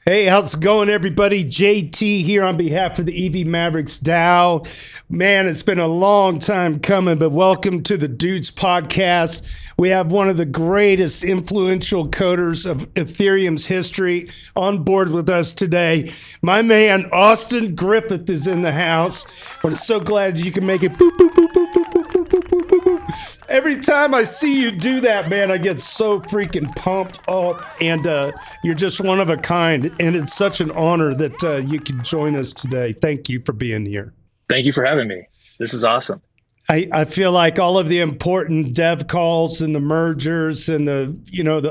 Hey, how's it going, everybody? JT here on behalf of the EV Mavericks DAO. Man, it's been a long time coming, but welcome to the Dudes podcast. We have one of the greatest influential coders of Ethereum's history on board with us today. My man, Austin Griffith, is in the house. We're so glad you can make it. Boop, boop, boop, boop, boop, boop, boop, boop, boop, boop. Every time I see you do that, man, I get so freaking pumped up, and you're just one of a kind, and it's such an honor that you can join us today. Thank you for being here. Thank you for having me. This is awesome. I feel like all of the important dev calls and the mergers and the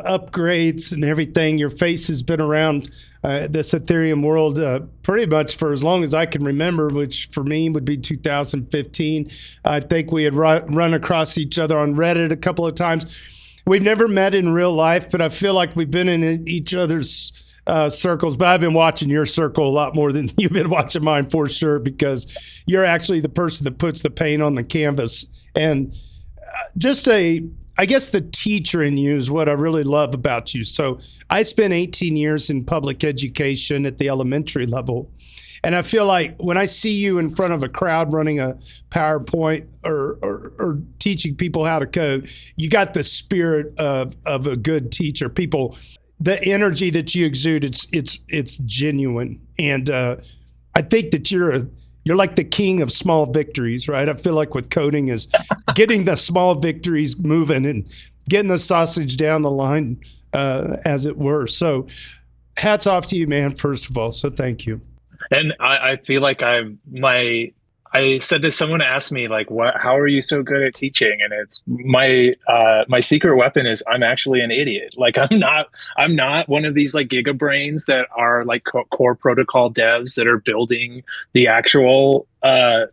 upgrades and everything, your face has been around this Ethereum world pretty much for as long as I can remember, which for me would be 2015. I think we had run across each other on Reddit a couple of times. We've never met in real life, but I feel like we've been in each other's circles. But I've been watching your circle a lot more than you've been watching mine, for sure, because you're actually the person that puts the paint on the canvas. And I guess the teacher in you is what I really love about you. So I spent 18 years in public education at the elementary level. And I feel like when I see you in front of a crowd running a PowerPoint or teaching people how to code, you got the spirit of a good teacher. The energy that you exude, it's genuine. And I think that you're like the king of small victories, right? I feel like with coding is getting the small victories moving and getting the sausage down the line, as it were. So hats off to you, man, first of all. So thank you. And I feel like I said to someone asked me like, how are you so good at teaching? And it's my secret weapon is I'm actually an idiot. Like I'm not one of these like giga brains that are like core protocol devs that are building the actual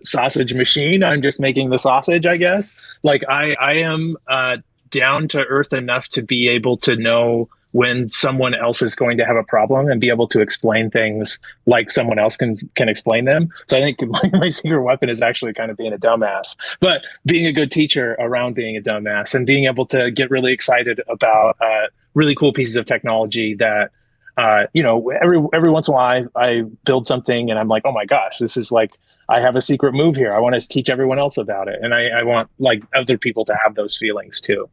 sausage machine. I'm just making the sausage, I guess. Like I am down to earth enough to be able to know when someone else is going to have a problem and be able to explain things like someone else can explain them. So I think my secret weapon is actually kind of being a dumbass, but being a good teacher around being a dumbass and being able to get really excited about really cool pieces of technology that, every once in a while I build something and I'm like, oh my gosh, this is like, I have a secret move here. I want to teach everyone else about it. And I want like other people to have those feelings too.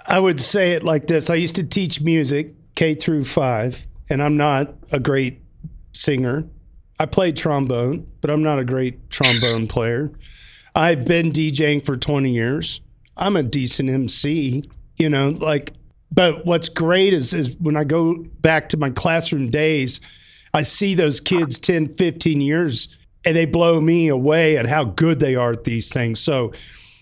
I would say it like this. I used to teach music K through 5, and I'm not a great singer. I played trombone, but I'm not a great trombone player. I've been DJing for 20 years. I'm a decent MC, but what's great is when I go back to my classroom days, I see those kids 10, 15 years and they blow me away at how good they are at these things. So,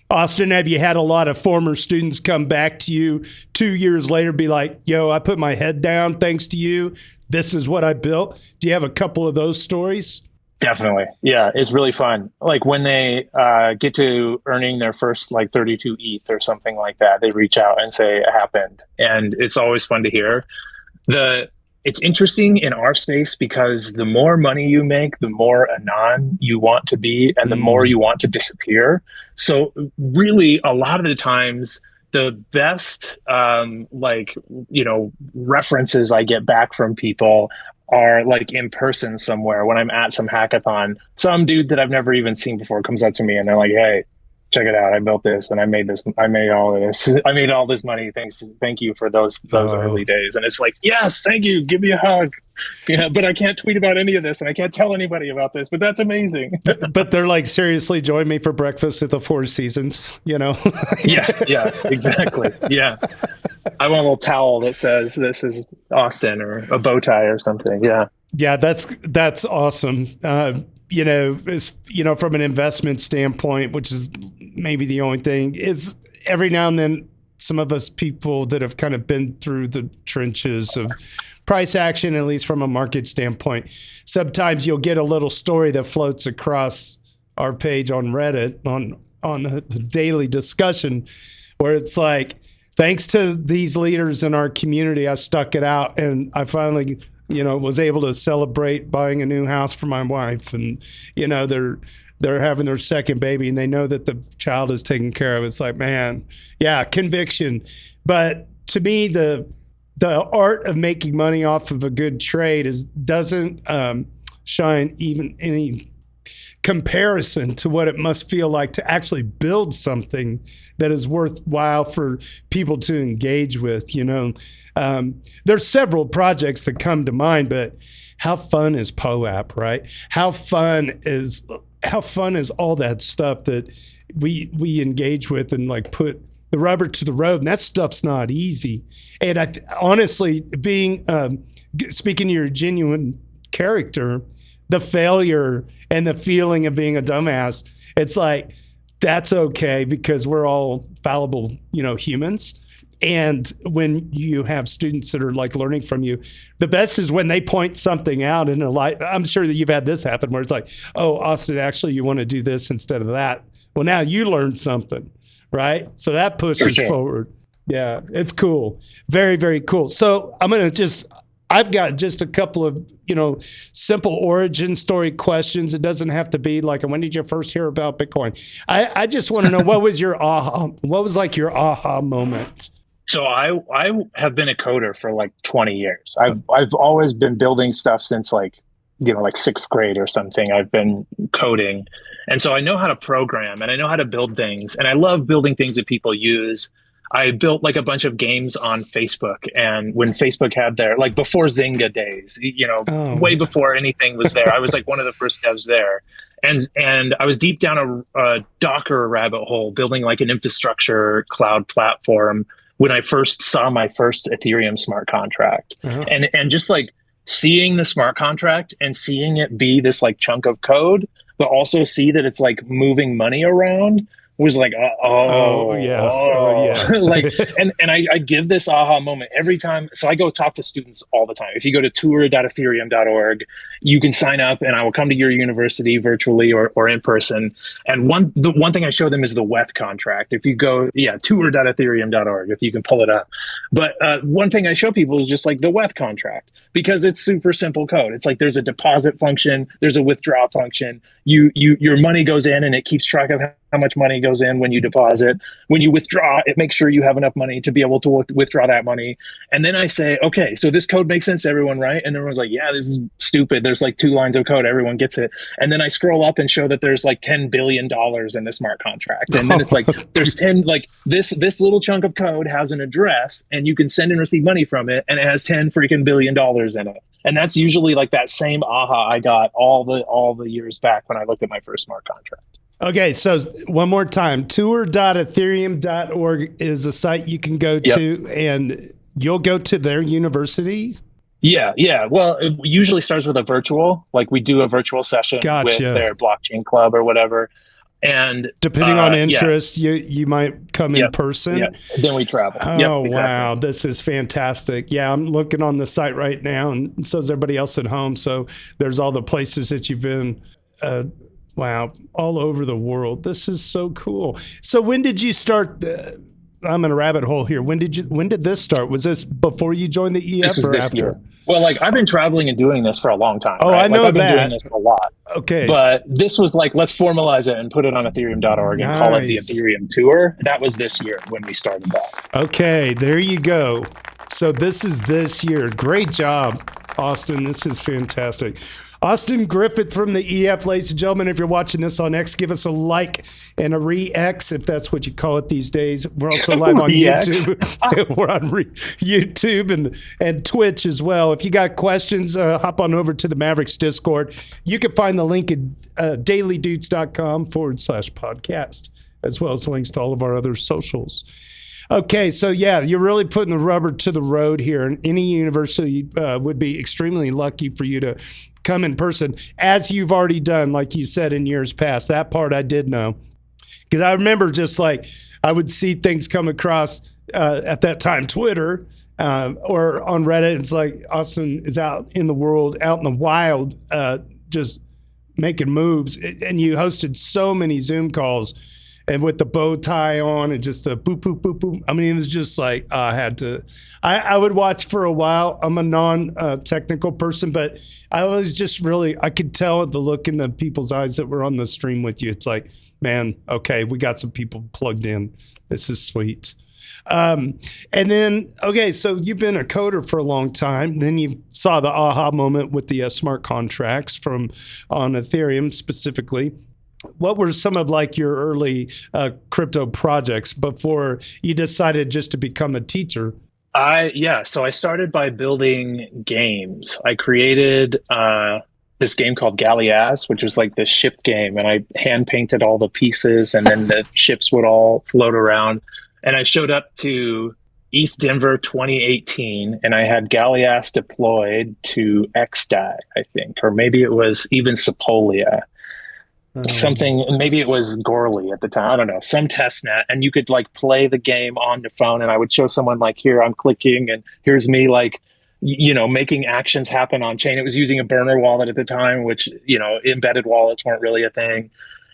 Austin, have you had a lot of former students come back to you 2 years later, be like, yo, I put my head down thanks to you. This is what I built. Do you have a couple of those stories? Definitely. Yeah, it's really fun. Like when they get to earning their first like 32 ETH or something like that, they reach out and say it happened. And it's always fun to hear. It's interesting in our space because the more money you make, the more anon you want to be and the more you want to disappear. So really, a lot of the times, the best references I get back from people are like in person somewhere when I'm at some hackathon. Some dude that I've never even seen before comes up to me and they're like, hey, check it out. I built this and I made all of this. I made all this money. Thank you for those early days. And it's like, yes, thank you. Give me a hug. Yeah, but I can't tweet about any of this and I can't tell anybody about this, but that's amazing. But they're like, seriously, join me for breakfast at the Four Seasons, Yeah, exactly. Yeah. I want a little towel that says this is Austin or a bow tie or something. Yeah. Yeah, that's awesome. From an investment standpoint, which is maybe the only thing, is every now and then some of us people that have kind of been through the trenches of price action, at least from a market standpoint, sometimes you'll get a little story that floats across our page on Reddit on the daily discussion where it's like, thanks to these leaders in our community, I stuck it out and I finally was able to celebrate buying a new house for my wife, and they're having their second baby, and they know that the child is taken care of. It's like, man, yeah, conviction. But to me, the the art of making money off of a good trade doesn't shine even any comparison to what it must feel like to actually build something that is worthwhile for people to engage with. There's several projects that come to mind, but how fun is POAP, right? How fun is all that stuff that we engage with and like put the rubber to the road, and that stuff's not easy. And honestly, being speaking to your genuine character, the failure and the feeling of being a dumbass, it's like that's okay because we're all fallible, humans. And when you have students that are like learning from you, the best is when they point something out in a light. I'm sure that you've had this happen where it's like, oh, Austin, actually, you want to do this instead of that. Well, now you learned something, right? So that pushes forward. Yeah, it's cool. Very, very cool. So I've got just a couple of, simple origin story questions. It doesn't have to be like, when did you first hear about Bitcoin? I just want to know what was your aha moment? So I have been a coder for like 20 years. I've always been building stuff since like sixth grade or something. I've been coding. And so I know how to program and I know how to build things. And I love building things that people use. I built like a bunch of games on Facebook, and when Facebook had their like before Zynga days, way before anything was there, I was like one of the first devs there. And I was deep down a Docker rabbit hole building like an infrastructure cloud platform when I first saw my first Ethereum smart contract. And just like seeing the smart contract and seeing it be this like chunk of code, but also see that it's like moving money around was like, like, and I give this aha moment every time. So I go talk to students all the time. If you go to tour.ethereum.org, you can sign up and I will come to your university virtually or in person. And the one thing I show them is the WETH contract. If you go, tour.ethereum.org, if you can pull it up. But one thing I show people is just like the WETH contract, because it's super simple code. It's like there's a deposit function, there's a withdraw function. Your money goes in and it keeps track of how much money goes in when you deposit. When you withdraw, it makes sure you have enough money to be able to withdraw that money. And then I say, okay, so this code makes sense to everyone, right? And everyone's like, yeah, this is stupid. There's like 2 lines of code. Everyone gets it. And then I scroll up and show that there's like $10 billion in the smart contract. And then it's like, there's 10, like this little chunk of code has an address and you can send and receive money from it. And it has 10 freaking billion dollars in it. And that's usually like that same aha I got all the years back when I looked at my first smart contract. Okay, so one more time, tour.ethereum.org is a site you can go to, and you'll go to their university? Yeah. Well, it usually starts with a virtual, like we do a virtual session with their blockchain club or whatever. And depending on interest, you might come in person. Yeah, then we travel. Oh, exactly. Wow, this is fantastic. Yeah, I'm looking on the site right now, and so is everybody else at home. So there's all the places that you've been. Wow, all over the world. This is so cool. So when did you start? I'm in a rabbit hole here. When did this start? Was this before you joined the EF or after? Year. Well, like I've been traveling and doing this for a long time. Oh, right? I know I've that. been doing this a lot. Okay. But this was like, let's formalize it and put it on ethereum.org and call it the Ethereum Tour. That was this year when we started that. Okay, there you go. So this is this year. Great job, Austin. This is fantastic. Austin Griffith from the EF, ladies and gentlemen. If you're watching this on X, give us a like and a re-X, if that's what you call it these days. We're also live on YouTube. We're on YouTube and Twitch as well. If you got questions, hop on over to the Mavericks Discord. You can find the link at dailydoots.com/podcast, as well as links to all of our other socials. Okay, so yeah, you're really putting the rubber to the road here, and any university would be extremely lucky for you to come in person, as you've already done, like you said, in years past. That part I did know, because I remember just like I would see things come across at that time, Twitter or on Reddit. It's like Austin is out in the world, out in the wild, just making moves, and you hosted so many Zoom calls. And with the bow tie on and just the boop, boop, boop, boop. I mean, it was just like I would watch for a while. I'm a non-technical person, but I was just really, I could tell the look in the people's eyes that were on the stream with you. It's like, man, okay, we got some people plugged in. This is sweet. And then, okay, so you've been a coder for a long time. Then you saw the aha moment with the smart contracts from on Ethereum specifically. What were some of like your early crypto projects before you decided just to become a teacher? So I started by building games. I created this game called Gallias, which was like this ship game, and I hand painted all the pieces, and then the ships would all float around. And I showed up to ETH Denver 2018, and I had Gallias deployed to XDAI, I think, or maybe it was even Sepolia. Something, maybe it was Gorley at the time, I don't know, some test net, and you could like play the game on your phone, and I would show someone like, here I'm clicking and here's me like making actions happen on chain. It was using a burner wallet at the time, which embedded wallets weren't really a thing,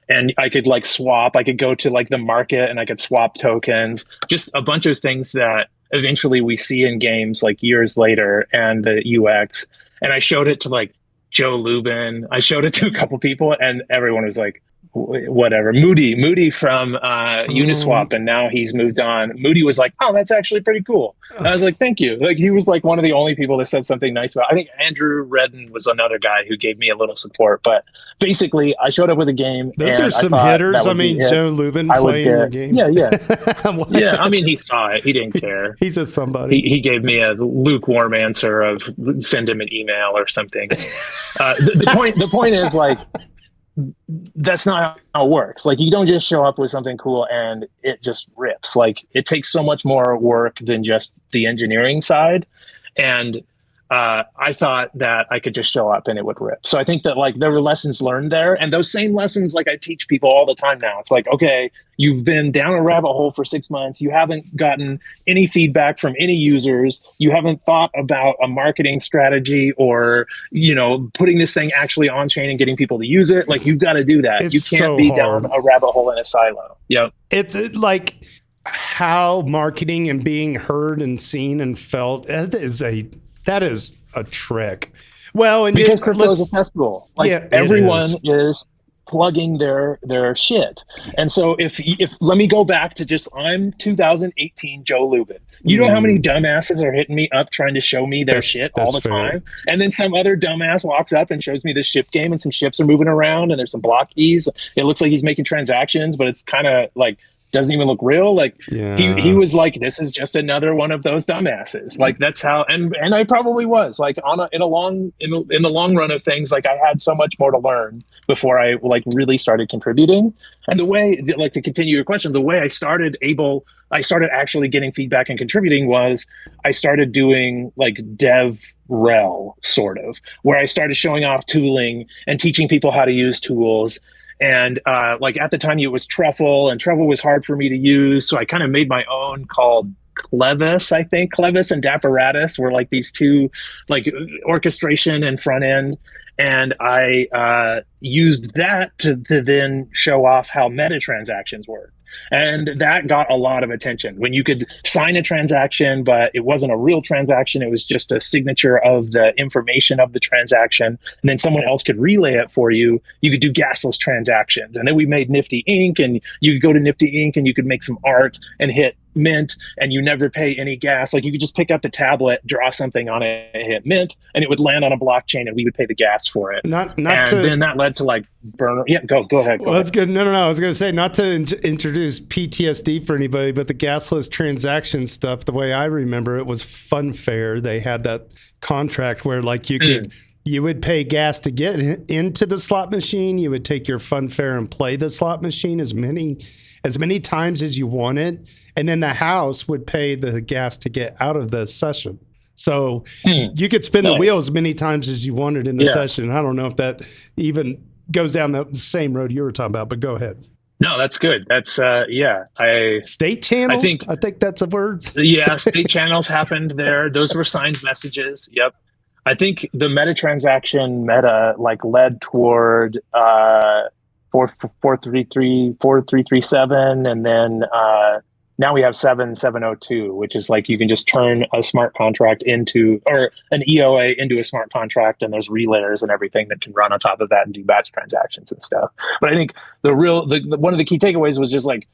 and I could like swap, I could go to like the market and I could swap tokens, just a bunch of things that eventually we see in games like years later, and the UX. And I showed it to like Joe Lubin. I showed it to a couple people, and everyone was like, whatever. Moody from Uniswap, and now he's moved on. Moody was like, oh, that's actually pretty cool. And I was like, thank you. Like, he was like one of the only people that said something nice about it. I think Andrew Redden was another guy who gave me a little support. But basically, I showed up with a game. Those are some hitters. I mean, Joe Lubin playing your game. Yeah. Yeah, I mean, he saw it. He didn't care. He's a somebody. He gave me a lukewarm answer of send him an email or something. The point is, like, that's not how it works. Like, you don't just show up with something cool and it just rips. Like, it takes so much more work than just the engineering side. And I thought that I could just show up and it would rip. So I think that like there were lessons learned there, and those same lessons, like I teach people all the time now. It's like, okay, you've been down a rabbit hole for 6 months. You haven't gotten any feedback from any users. You haven't thought about a marketing strategy or, putting this thing actually on chain and getting people to use it. Like, you've got to do that. You can't so be hard. down a rabbit hole in a silo. Yep. It's like how marketing and being heard and seen and felt, that is a trick. Well, and because crypto is accessible. Like, yeah, everyone is plugging their shit. And so if let me go back to just, I'm 2018 Joe Lubin. You know how many dumbasses are hitting me up trying to show me their shit all the time? And then some other dumbass walks up and shows me this ship game, and some ships are moving around and there's some block keys. It looks like he's making transactions, but it's kind of like doesn't even look real. Like, he was like, this is just another one of those dumbasses. Like, that's how, and I probably was like in the long run of things, like, I had so much more to learn before I like really started contributing. And the way, like, to continue your question, the way I started actually getting feedback and contributing was I started doing like dev rel, sort of, where I started showing off tooling and teaching people how to use tools. And like, at the time it was Truffle, and Truffle was hard for me to use, so I kind of made my own called Clevis. I think Clevis and Dapparatus were like these two, like, orchestration and front end. And I used that to then show off how meta transactions work. And that got a lot of attention. When you could sign a transaction, but it wasn't a real transaction, it was just a signature of the information of the transaction, and then someone else could relay it for you. You could do gasless transactions. And then we made Nifty Inc., and you could go to Nifty Inc. and you could make some art and hit mint, and you never pay any gas. Like, you could just pick up the tablet, draw something on it, and hit mint, and it would land on a blockchain, and we would pay the gas for it. Then that led to like burner. Yeah, go ahead. Well, that's good. No. I was going to say, not to introduce PTSD for anybody, but the gasless transaction stuff, the way I remember it was Funfair. They had that contract where like you would pay gas to get into the slot machine. You would take your Funfair and play the slot machine as many times as you wanted, and then the house would pay the gas to get out of the session. So you could spin the wheel as many times as you wanted in the session. I don't know if that even goes down the same road you were talking about, but go ahead. No, that's good. That's state channel. I think that's a word. Yeah, state channels happened there. Those were signed messages. Yep. I think the meta transaction like led toward 4337, and then now we have 7702, which is like, you can just turn a smart contract into, or an EOA into a smart contract, and there's relayers and everything that can run on top of that and do batch transactions and stuff. But I think one of the key takeaways was just like,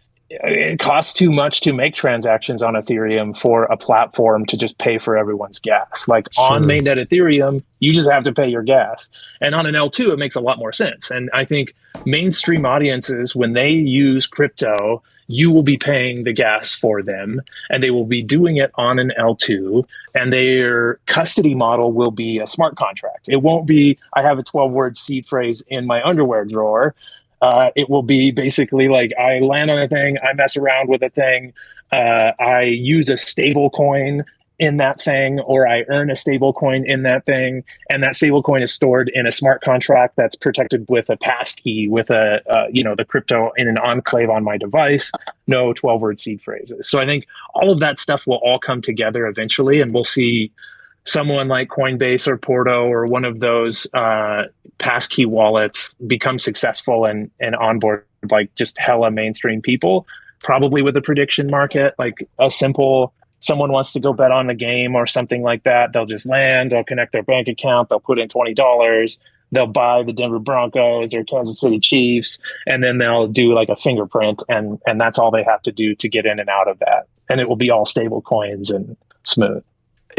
it costs too much to make transactions on Ethereum for a platform to just pay for everyone's gas. Like on Sure. mainnet Ethereum, you just have to pay your gas. And on an L2, it makes a lot more sense. And I think mainstream audiences, when they use crypto, you will be paying the gas for them, and they will be doing it on an L2, and their custody model will be a smart contract. It won't be, I have a 12-word seed phrase in my underwear drawer. It will be basically like I land on a thing, I mess around with a thing, I use a stable coin in that thing, or I earn a stable coin in that thing, and that stable coin is stored in a smart contract that's protected with a pass key, with a the crypto in an enclave on my device. No 12-word seed phrases. So I think all of that stuff will all come together eventually, and we'll see someone like Coinbase or Porto or one of those passkey wallets become successful and onboard like just hella mainstream people, probably with a prediction market, like a simple someone wants to go bet on the game or something like that. They'll just land, they'll connect their bank account, they'll put in $20, they'll buy the Denver Broncos or Kansas City Chiefs, and then they'll do like a fingerprint, and that's all they have to do to get in and out of that. And it will be all stable coins and smooth.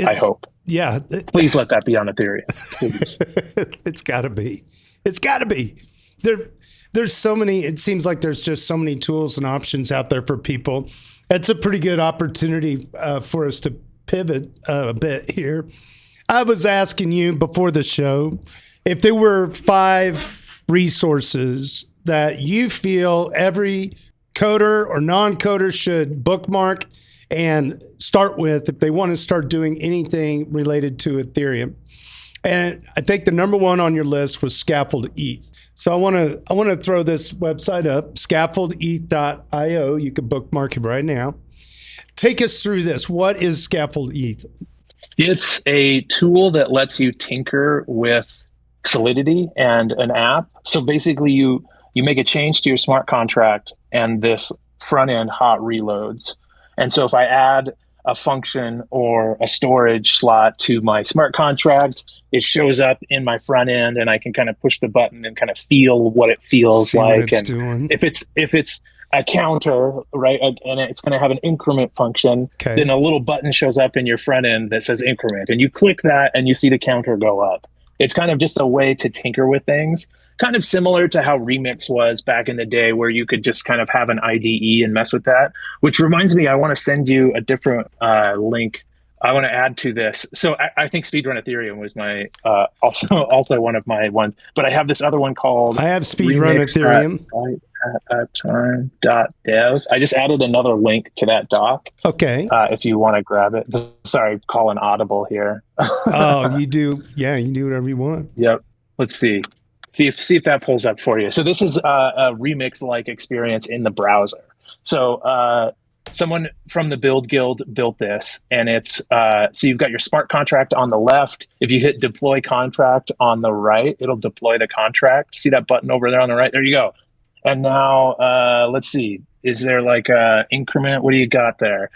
I hope. Yeah. Please let that be on Ethereum. Please. It's got to be. It's got to be. There's so many. It seems like there's just so many tools and options out there for people. It's a pretty good opportunity for us to pivot a bit here. I was asking you before the show if there were 5 resources that you feel every coder or non-coder should bookmark and start with if they want to start doing anything related to Ethereum. And I think the number one on your list was Scaffold ETH. So I want to throw this website up, scaffoldeth.io. You can bookmark it right now. Take us through this. What is Scaffold ETH? It's a tool that lets you tinker with Solidity and an app. So basically you make a change to your smart contract and this front end hot reloads. And so if I add a function or a storage slot to my smart contract, it shows up in my front end, and I can kind of push the button and kind of feel what it feels like. And doing. if it's a counter, right, and it's going to have an increment function, then a little button shows up in your front end that says increment, and you click that and you see the counter go up. It's kind of just a way to tinker with things, kind of similar to how Remix was back in the day, where you could just kind of have an IDE and mess with that. Which reminds me, I want to send you a different link. I want to add to this. So I think Speedrun Ethereum was my also one of my ones, but I have this other one called I have Speedrun Ethereum. Dev. I just added another link to that doc. Okay. If you want to grab it. Sorry, call an audible here. Oh, you do. Yeah, you can do whatever you want. Yep. Let's see. See if that pulls up for you. So this is a Remix-like experience in the browser. So someone from the Build Guild built this, and it's so you've got your smart contract on the left. If you hit deploy contract on the right, it'll deploy the contract. See that button over there on the right? There you go. And now let's see. Is there like a increment? What do you got there?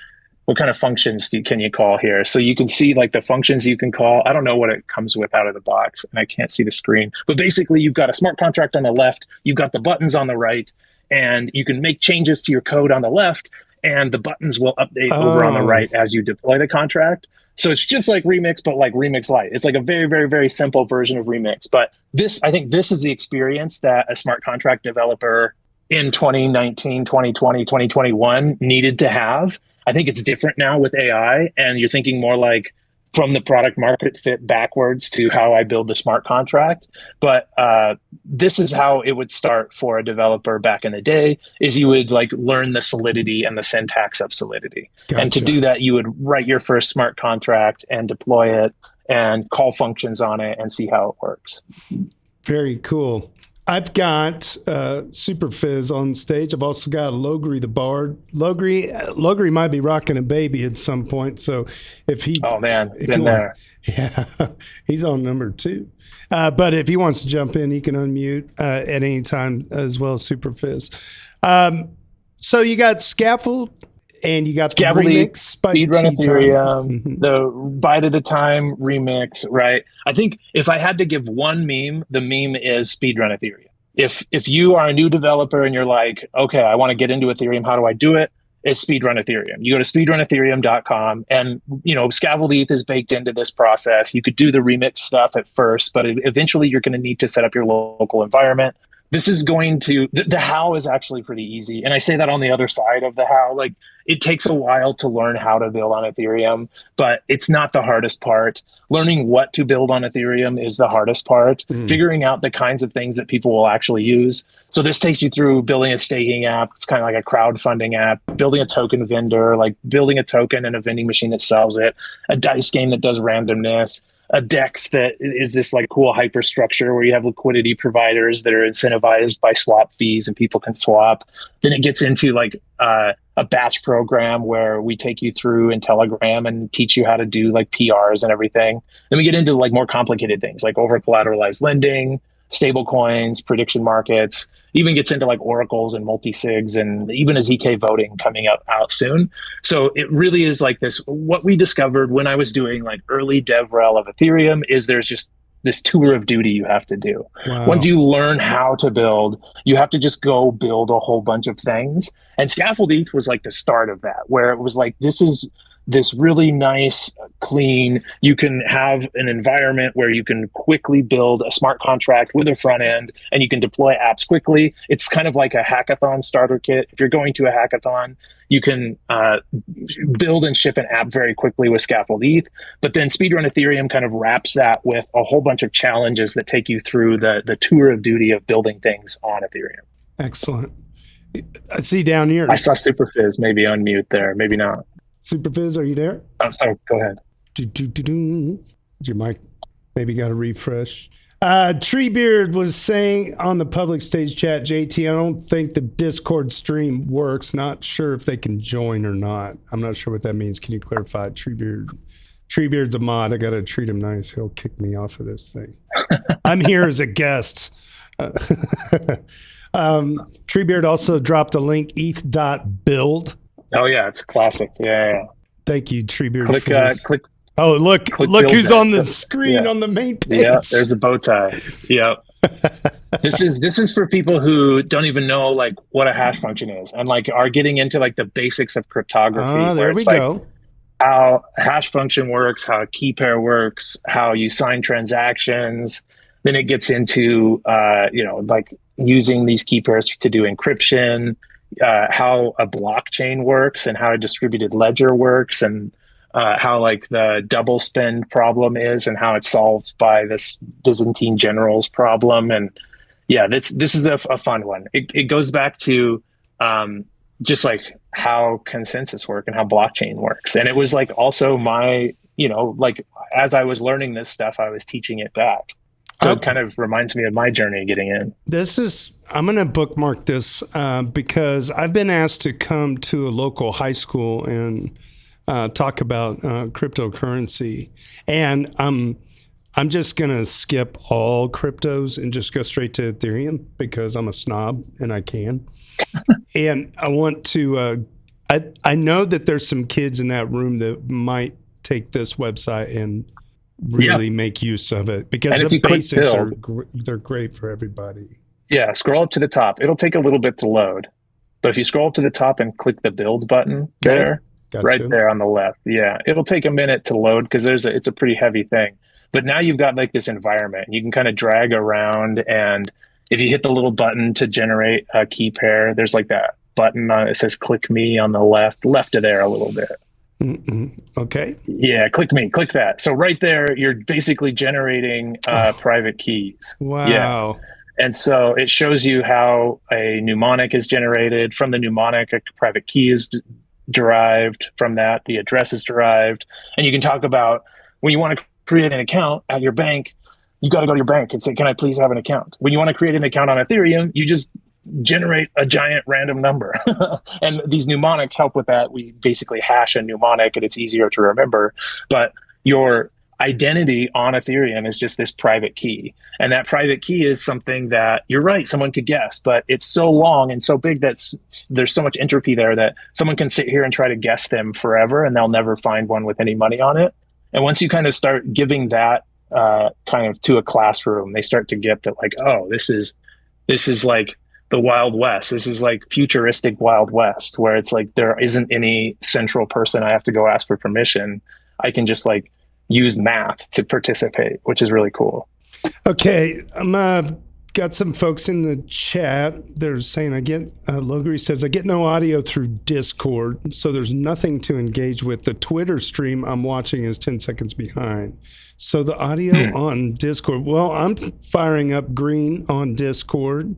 What kind of functions can you call here? So you can see like the functions you can call. I don't know what it comes with out of the box, and I can't see the screen. But basically, you've got a smart contract on the left. You've got the buttons on the right, and you can make changes to your code on the left, and the buttons will update over on the right as you deploy the contract. So it's just like Remix, but like Remix Lite. It's like a very, very, very simple version of Remix. But I think this is the experience that a smart contract developer in 2019, 2020, 2021 needed to have. I think it's different now with AI, and you're thinking more like from the product market fit backwards to how I build the smart contract. But this is how it would start for a developer back in the day, is you would like learn the Solidity and the syntax of Solidity. Gotcha. And to do that, you would write your first smart contract and deploy it and call functions on it and see how it works. Very cool. I've got Super Fizz on stage. I've also got LogrisTheBard. Logri might be rocking a baby at some point. So if he, yeah, he's on number 2. But if he wants to jump in, he can unmute at any time as well as Super Fizz. So you got Scaffold. And you got the remix by Speedrun Ethereum, the Byte at a Time remix, right? I think if I had to give one meme, the meme is Speedrun Ethereum. If you are a new developer and you're like, okay, I want to get into Ethereum, how do I do it? It's speedrun Ethereum. You go to speedrunethereum.com, and Scaffold ETH is baked into this process. You could do the remix stuff at first, but eventually you're going to need to set up your local environment. This is going to the how is actually pretty easy, and I say that on the other side of the how. Like, it takes a while to learn how to build on Ethereum, but it's not the hardest part. Learning what to build on Ethereum is the hardest part. Figuring out the kinds of things that people will actually use. So this takes you through building a staking app. It's kind of like a crowdfunding app, building a token vendor, like building a token and a vending machine that sells it, a dice game that does randomness, a DEX that is this like cool hyperstructure where you have liquidity providers that are incentivized by swap fees and people can swap. Then it gets into like a batch program where we take you through in Telegram and teach you how to do like PRs and everything. Then we get into like more complicated things like over collateralized lending, stable coins, prediction markets, even gets into like oracles and multi-sigs and even a ZK voting coming out soon. So it really is like this. What we discovered when I was doing like early DevRel of Ethereum is there's just this tour of duty you have to do. Wow. Once you learn how to build, you have to just go build a whole bunch of things. And Scaffold ETH was like the start of that, where it was like, this is this really nice, clean, you can have an environment where you can quickly build a smart contract with a front end and you can deploy apps quickly. It's kind of like a hackathon starter kit. If you're going to a hackathon, you can build and ship an app very quickly with Scaffold ETH. But then Speedrun Ethereum kind of wraps that with a whole bunch of challenges that take you through the tour of duty of building things on Ethereum. Excellent. I see down here. I saw Superfizz maybe unmute there, maybe not. Superfizz, are you there? Oh, sorry, go ahead. Your mic maybe got to refresh. Treebeard was saying on the public stage chat, JT, I don't think the Discord stream works. Not sure if they can join or not. I'm not sure what that means. Can you clarify? Treebeard's a mod. I got to treat him nice. He'll kick me off of this thing. I'm here as a guest. Treebeard also dropped a link, eth.build. Oh yeah, it's classic. Yeah. Thank you, Treebeard. Click. Oh, look who's on the screen on the main page. Yeah, there's a bow tie. Yep. This is for people who don't even know like what a hash function is and like are getting into like the basics of cryptography. There we go. How a hash function works, how a key pair works, how you sign transactions. Then it gets into like using these key pairs to do encryption. How a blockchain works and how a distributed ledger works and how like the double spend problem is and how it's solved by this Byzantine generals problem. And yeah, this is a fun one. It goes back to just like how consensus work and how blockchain works. And it was like also my, like as I was learning this stuff, I was teaching it back. So it kind of reminds me of my journey getting in. I'm going to bookmark this because I've been asked to come to a local high school and talk about cryptocurrency. And I'm just going to skip all cryptos and just go straight to Ethereum because I'm a snob and I can. And I want to, I know that there's some kids in that room that might take this website and really make use of it because the basics they're great for everybody. Yeah, scroll up to the top. It'll take a little bit to load, but if you scroll up to the top and click the build button there, right there on the left, it'll take a minute to load because it's a pretty heavy thing. But now you've got like this environment, and you can kind of drag around, and if you hit the little button to generate a key pair, there's like that button it says "click me" on the left of there a little bit. Okay. Yeah, click that. So right there, you're basically generating private keys. Wow. Yeah. And so it shows you how a mnemonic is generated. From the mnemonic, a private key is derived. From that, the address is derived. And you can talk about when you want to create an account at your bank, you got to go to your bank and say, can I please have an account? When you want to create an account on Ethereum, you just generate a giant random number. And these mnemonics help with that. We basically hash a mnemonic and it's easier to remember. But your identity on Ethereum is just this private key. And that private key is something that, you're right, someone could guess, but it's so long and so big that there's so much entropy there that someone can sit here and try to guess them forever and they'll never find one with any money on it. And once you kind of start giving that kind of to a classroom, they start to get that like, oh, this is this is like the Wild West. This is like futuristic Wild West, where it's like there isn't any central person I have to go ask for permission. I can just like use math to participate, which is really cool. Okay, I'm got some folks in the chat. They're saying Logri says I get no audio through Discord, so there's nothing to engage with. The Twitter stream I'm watching is 10 seconds behind. So the audio on Discord. Well, I'm firing up green on Discord,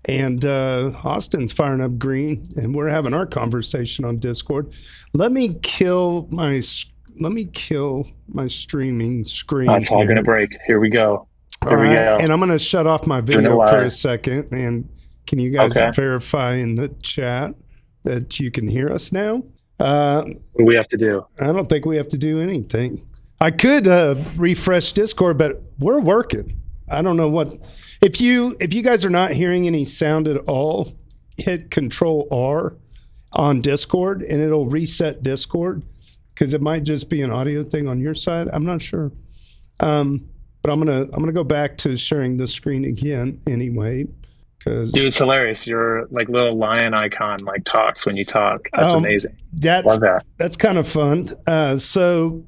and Austin's firing up green, and we're having our conversation on Discord. Let me kill my streaming screen. It's all going to break. Here we go. All right, and I'm going to shut off my video for a second. And can you guys verify in the chat that you can hear us now? What do we have to do? I don't think we have to do anything. I could refresh Discord, but we're working. I don't know what. If you guys are not hearing any sound at all, hit Control R on Discord, and it'll reset Discord, because it might just be an audio thing on your side. I'm not sure. But I'm gonna go back to sharing the screen again anyway. Dude, it's hilarious. Your like little lion icon like talks when you talk. That's amazing. Love that. That's kind of fun. So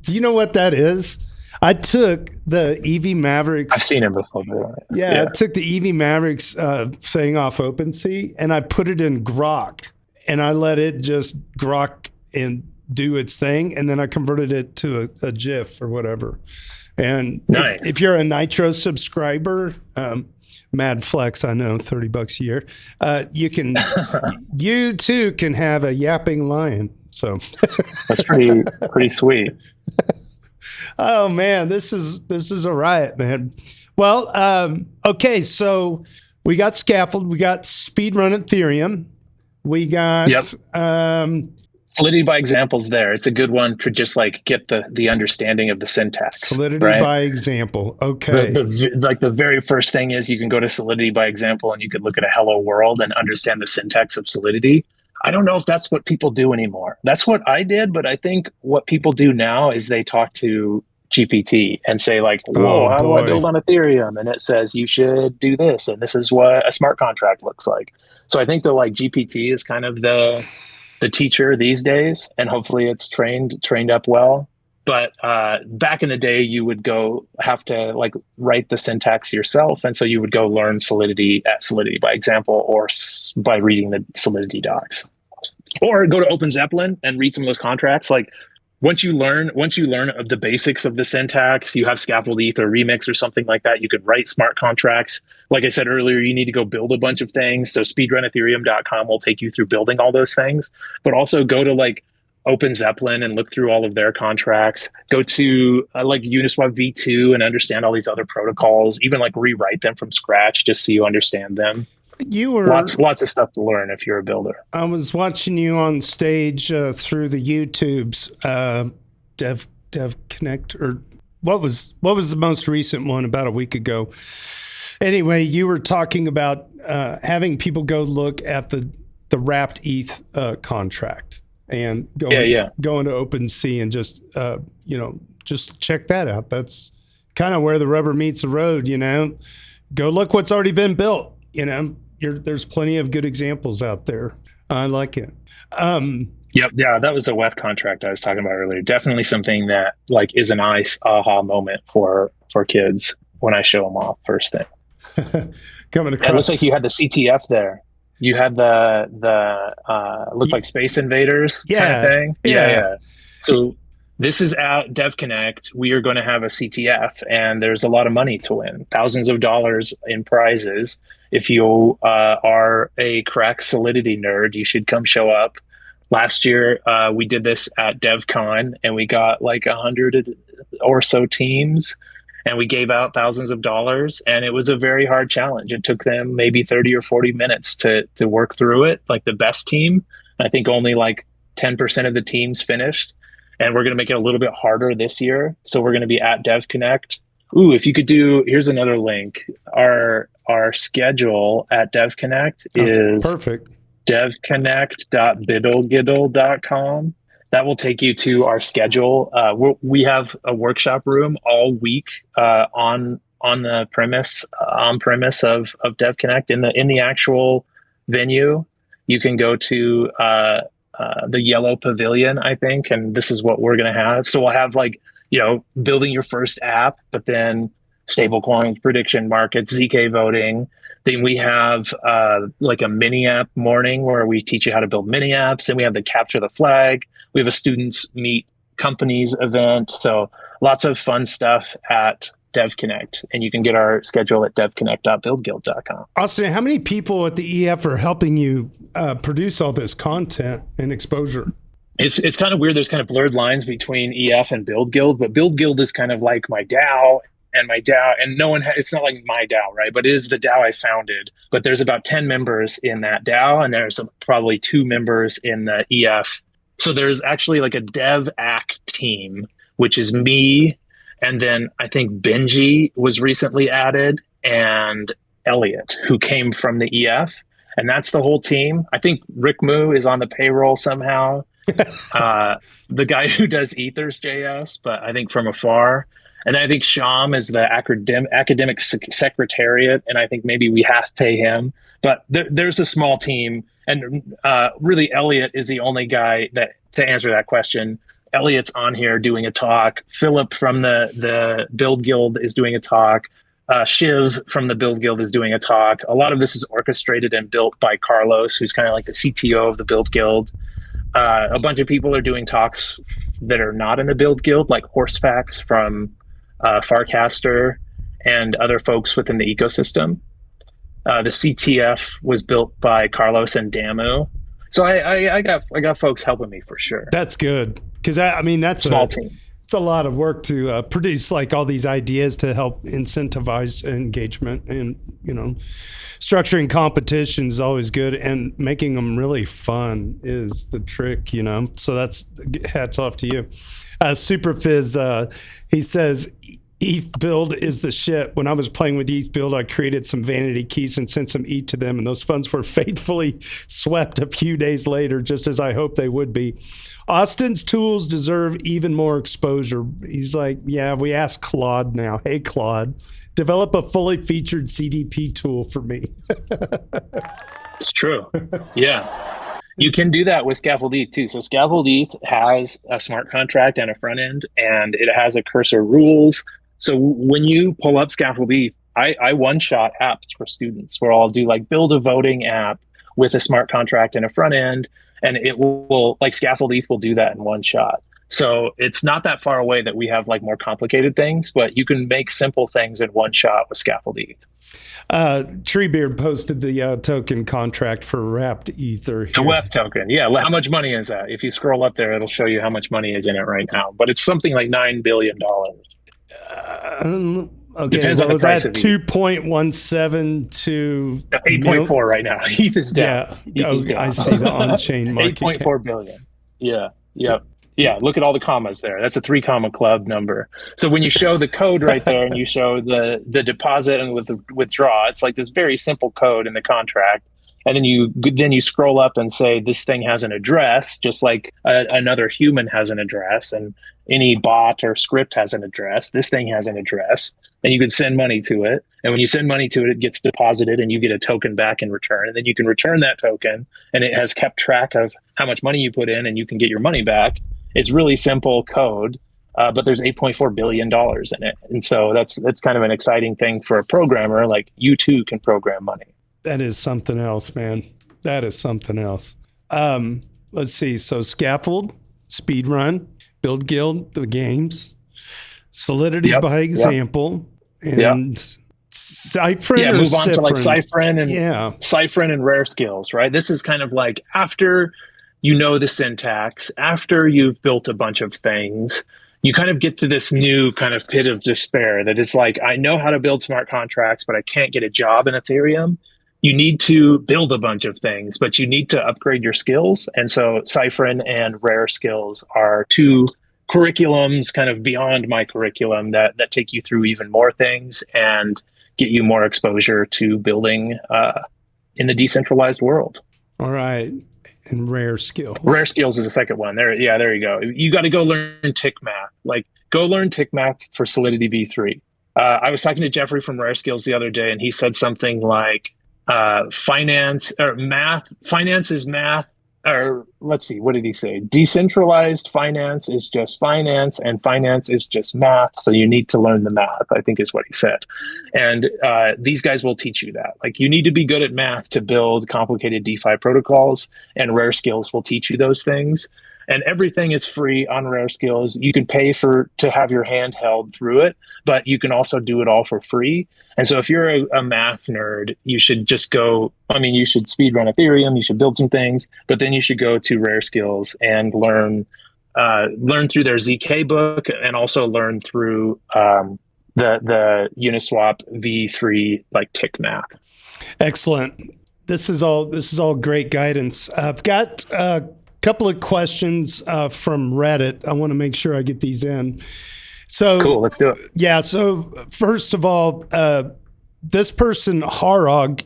do you know what that is? I took the EV Mavericks. I've seen it before. Yeah, I took the EV Mavericks thing off OpenSea, and I put it in Grok, and I let it just Grok and do its thing, and then I converted it to a GIF or whatever. And nice. If you're a Nitro subscriber, mad flex, I know, $30 a year. You too can have a yapping lion. So that's pretty sweet. Oh man, this is a riot, man. Well, okay, so we got Scaffold, we got Speedrun Ethereum, we got Solidity by examples there. It's a good one to just like get the understanding of the syntax. Solidity by example. Okay. The very first thing is you can go to Solidity by example and you could look at a hello world and understand the syntax of Solidity. I don't know if that's what people do anymore. That's what I did, but I think what people do now is they talk to GPT and say like, whoa, how do I build on Ethereum? And it says you should do this, and this is what a smart contract looks like. So I think the like GPT is kind of the teacher these days, and hopefully it's trained up well. But back in the day, you would have to like write the syntax yourself, and so you would go learn Solidity at Solidity by example, or by reading the Solidity docs, or go to Open Zeppelin and read some of those contracts. Like once you learn of the basics of the syntax, you have Scaffold ETH or Remix or something like that. You could write smart contracts. Like I said earlier, you need to go build a bunch of things. So speedrunethereum.com will take you through building all those things, but also go to like Open Zeppelin and look through all of their contracts. Go to like Uniswap v2 and understand all these other protocols, even like rewrite them from scratch just so you understand them. You were lots of stuff to learn if you're a builder. I was watching you on stage through the YouTubes, Dev Connect, or what was the most recent one about a week ago? Anyway, you were talking about having people go look at the wrapped ETH contract and go into OpenSea and just check that out. That's kind of where the rubber meets the road. Go look what's already been built. There's plenty of good examples out there. I like it. Yep. Yeah, that was a WEF contract I was talking about earlier. Definitely something that like is a nice aha moment for kids when I show them off first thing. Coming across. It looks like you had the CTF there. You had the looked like Space Invaders kind of thing. Yeah. So this is at Dev Connect. We are going to have a CTF, and there's a lot of money to win. Thousands of dollars in prizes. If you are a crack Solidity nerd, you should come show up. Last year, we did this at DevCon, and we got like 100 or so teams, and we gave out thousands of dollars, and it was a very hard challenge. It took them maybe 30 or 40 minutes to work through it, like the best team. I think only like 10% of the teams finished, and we're going to make it a little bit harder this year. So we're going to be at Dev Connect. Ooh, if you could here's another link. Our schedule at Dev Connect is perfect. devconnect.biddlegiddle.com. That will take you to our schedule. We have a workshop room all week on on the premise on premise of DevConnect in the actual venue. You can go to the yellow pavilion, I think, and this is what we're going to have. So we'll have like, building your first app, but then stable coins, prediction markets, ZK voting. Then we have like a mini app morning where we teach you how to build mini apps. Then we have the capture the flag. We have a students meet companies event. So lots of fun stuff at DevConnect, and you can get our schedule at devconnect.buildguild.com. Austin, how many people at the EF are helping you produce all this content and exposure? It's kind of weird. There's kind of blurred lines between EF and Build Guild, but Build Guild is kind of like my DAO, and no one, it's not like my DAO, right? But it is the DAO I founded. But there's about 10 members in that DAO, and there's probably 2 members in the EF. So there's actually like a DevAC team, which is me, and then I think Benji was recently added, and Elliot, who came from the EF. And that's the whole team. I think Rick Moo is on the payroll somehow. The guy who does Ethers.js, but I think from afar. And I think Sham is the academic secretariat, and I think maybe we have to pay him. But there's a small team, and really Elliot is the only guy that, to answer that question, Elliot's on here doing a talk. Philip from the Build Guild is doing a talk. Shiv from the Build Guild is doing a talk. A lot of this is orchestrated and built by Carlos, who's kind of like the CTO of the Build Guild. A bunch of people are doing talks that are not in the Build Guild, like Horsefacts from Farcaster and other folks within the ecosystem. The CTF was built by Carlos and Damu. So I got folks helping me for sure. That's good, because I mean that's small team. It's a lot of work to produce like all these ideas to help incentivize engagement, and structuring competition is always good, and making them really fun is the trick. So that's hats off to you. Superfizz, he says, ETH build is the shit. When I was playing with ETH build, I created some vanity keys and sent some ETH to them, and those funds were faithfully swept a few days later, just as I hoped they would be. Austin's tools deserve even more exposure. He's like, yeah, we asked Claude now. Hey, Claude, develop a fully featured CDP tool for me. It's true. Yeah. You can do that with Scaffold ETH too. So Scaffold ETH has a smart contract and a front end, and it has a cursor rules. So when you pull up Scaffold ETH, I one-shot apps for students where I'll do like build a voting app with a smart contract and a front end, and it will, like Scaffold ETH will do that in one shot. So it's not that far away that we have like more complicated things, but you can make simple things in one shot with Scaffold ETH. Treebeard posted the token contract for wrapped ether here. The WEF token. Yeah. How much money is that? If you scroll up there, it'll show you how much money is in it right now, but it's something like $9 billion. Okay, depends on the was price that of ETH. 2.17 to 8.4 right now. ETH is down. Yeah, I see the on-chain market. 8.4 billion. Yeah. Yep. Yeah, look at all the commas there. That's a 3-comma club number. So when you show the code right there and you show the deposit and with the withdraw, it's like this very simple code in the contract. And then you scroll up and say this thing has an address, just like another human has an address, and any bot or script has an address. This thing has an address, and you can send money to it. And when you send money to it, it gets deposited, and you get a token back in return. And then you can return that token, and it has kept track of how much money you put in, and you can get your money back. It's really simple code, but there's $8.4 billion in it. And so that's kind of an exciting thing for a programmer. Like, you too can program money. That is something else, man. That is something else. Let's see. So Scaffold, Speedrun, Build Guild, the games, Solidity by example, and Cyphren. Yeah, move on Cyphren? to like Cyphren and Rare Skills, right? This is kind of like after you know the syntax, after you've built a bunch of things, you kind of get to this new kind of pit of despair that is like, I know how to build smart contracts, but I can't get a job in Ethereum. You need to build a bunch of things, but you need to upgrade your skills. And so Cyphren and Rare Skills are two curriculums kind of beyond my curriculum that take you through even more things and get you more exposure to building in the decentralized world. All right. And Rare Skills. Rare Skills is the second one. There you go. You got to go learn tick math. Like, go learn tick math for Solidity v3. I was talking to Jeffrey from Rare Skills the other day, and he said something like, finance or math, finance is math, or let's see, what did he say? Decentralized finance is just finance, and finance is just math. So you need to learn the math, I think is what he said. And these guys will teach you that. Like, you need to be good at math to build complicated DeFi protocols, and Rare Skills will teach you those things. And everything is free on Rare Skills. You can pay for to have your hand held through it, but you can also do it all for free. And so if you're a math nerd, you should just go, I mean, you should speedrun Ethereum, you should build some things, but then you should go to Rare Skills and learn through their ZK book, and also learn through the Uniswap V3 like tick math. Excellent. This is all great guidance. I've got couple of questions from Reddit. I want to make sure I get these in. So cool, let's do it. Yeah. So first of all, this person Harog,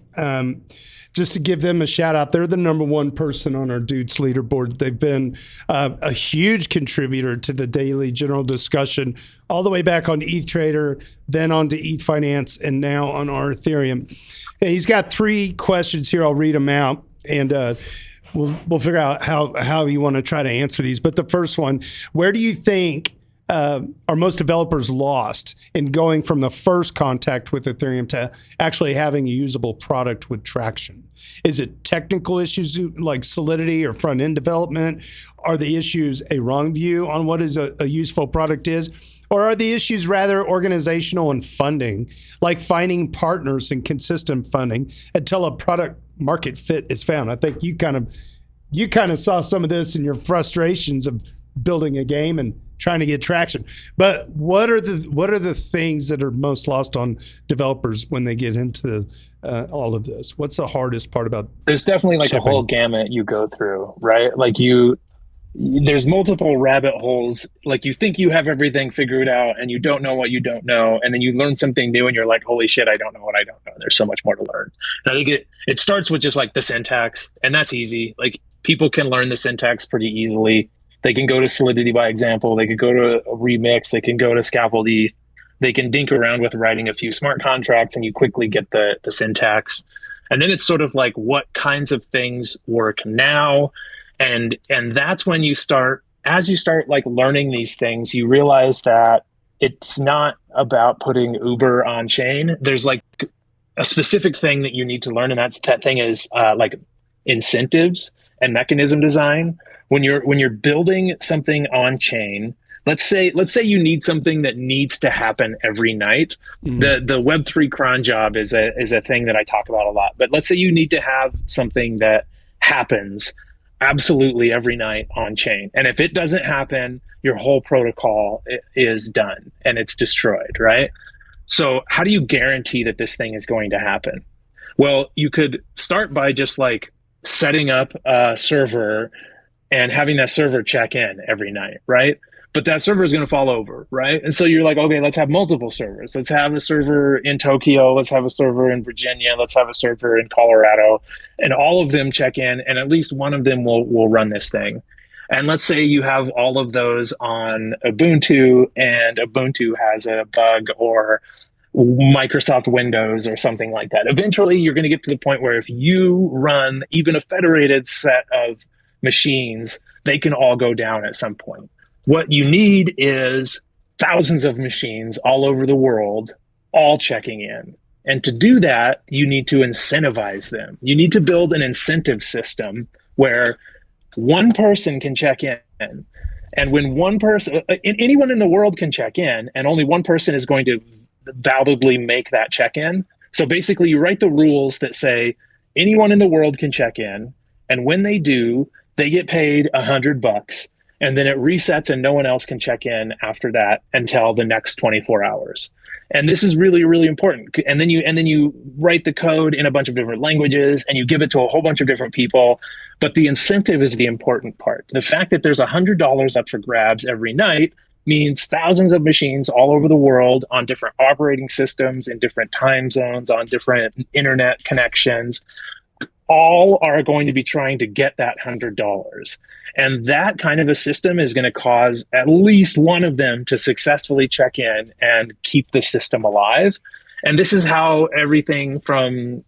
just to give them a shout out, they're the #1 person on our Dudes leaderboard. They've been a huge contributor to the daily general discussion, all the way back on ETH Trader, then on to ETH Finance, and now on our Ethereum. And he's got 3 questions here. I'll read them out, and we'll figure out how you want to try to answer these. But the first one, where do you think are most developers lost in going from the first contact with Ethereum to actually having a usable product with traction? Is it technical issues like Solidity or front-end development? Are the issues a wrong view on what is a useful product is? Or are the issues rather organizational and funding, like finding partners and consistent funding until a product market fit is found? I think you kind of saw some of this in your frustrations of building a game and trying to get traction. But what are the things that are most lost on developers when they get into all of this? What's the hardest part about? There's definitely like shipping? a whole gamut you go through, right? Like there's multiple rabbit holes. Like, you think you have everything figured out, and you don't know what you don't know, and then you learn something new, and you're like, holy shit, I don't know what I don't know. There's so much more to learn. And I think it starts with just like the syntax, and that's easy. Like, people can learn the syntax pretty easily. They can go to Solidity, by example. They could go to a Remix. They can go to Scaffold ETH. They can dink around with writing a few smart contracts, and you quickly get the syntax. And then it's sort of like, what kinds of things work now? And that's when as you start like learning these things, you realize that it's not about putting Uber on chain. There's like a specific thing that you need to learn, and that thing is like incentives and mechanism design. When you're building something on chain, let's say you need something that needs to happen every night. Mm-hmm. The Web3 cron job is a thing that I talk about a lot. But let's say you need to have something that happens absolutely every night on chain, and if it doesn't happen, your whole protocol is done and it's destroyed, right? So how do you guarantee that this thing is going to happen? Well, you could start by just like setting up a server and having that server check in every night, right? But that server is going to fall over, right? And so you're like, okay, let's have multiple servers. Let's have a server in Tokyo. Let's have a server in Virginia. Let's have a server in Colorado. And all of them check in, and at least one of them will run this thing. And let's say you have all of those on Ubuntu, and Ubuntu has a bug, or Microsoft Windows or something like that. Eventually, you're going to get to the point where if you run even a federated set of machines, they can all go down at some point. What you need is thousands of machines all over the world, all checking in. And to do that, you need to incentivize them. You need to build an incentive system where one person can check in. And when one person, anyone in the world can check in, and only one person is going to validly make that check-in. So basically, you write the rules that say anyone in the world can check in, and when they do, they get paid $100, and then it resets, and no one else can check in after that until the next 24 hours. And this is really, really important. And then you write the code in a bunch of different languages, and you give it to a whole bunch of different people. But the incentive is the important part. The fact that there's $100 up for grabs every night means thousands of machines all over the world on different operating systems, in different time zones, on different internet connections, all are going to be trying to get that $100. And that kind of a system is going to cause at least one of them to successfully check in and keep the system alive. And this is how everything from,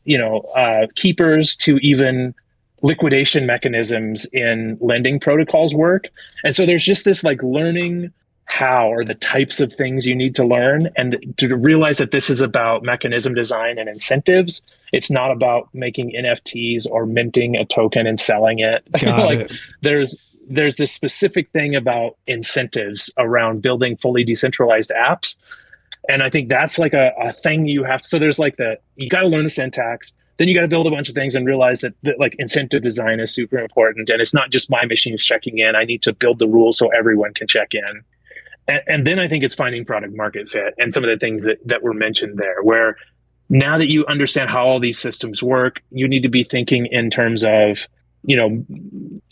keepers to even liquidation mechanisms in lending protocols work. And so there's just this like learning how, or the types of things you need to learn, and to realize that this is about mechanism design and incentives. It's not about making NFTs or minting a token and selling it. Got Like it. there's this specific thing about incentives around building fully decentralized apps. And I think that's like a thing you have. So there's like you got to learn the syntax. Then you got to build a bunch of things and realize that like incentive design is super important. And it's not just my machines checking in. I need to build the rules so everyone can check in. And then I think it's finding product market fit and some of the things that were mentioned there, where now that you understand how all these systems work, you need to be thinking in terms of,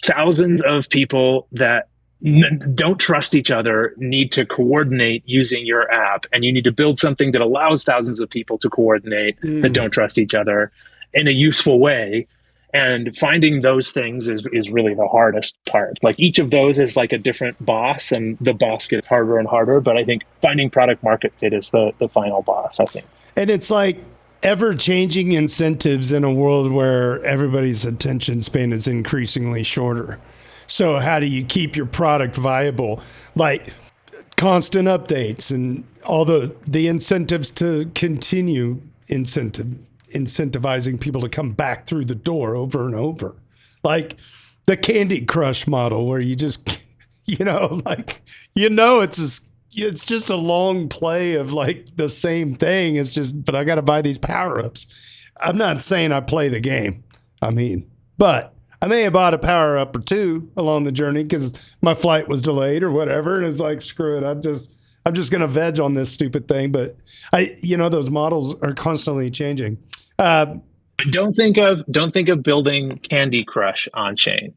thousands of people that don't trust each other need to coordinate using your app. And you need to build something that allows thousands of people to coordinate that don't trust each other in a useful way. And finding those things is really the hardest part. Like each of those is like a different boss, and the boss gets harder and harder. But I think finding product market fit is the final boss, I think. And it's like ever-changing incentives in a world where everybody's attention span is increasingly shorter. So how do you keep your product viable? Like constant updates and all the incentives to continue incentivizing people to come back through the door over and over. Like the Candy Crush model where you just, it's just a long play of like the same thing. It's just, but I got to buy these power-ups. I'm not saying I play the game. But I may have bought a power-up or two along the journey because my flight was delayed or whatever. And it's like, screw it. I'm just going to veg on this stupid thing. But those models are constantly changing. Don't think of building Candy Crush on chain.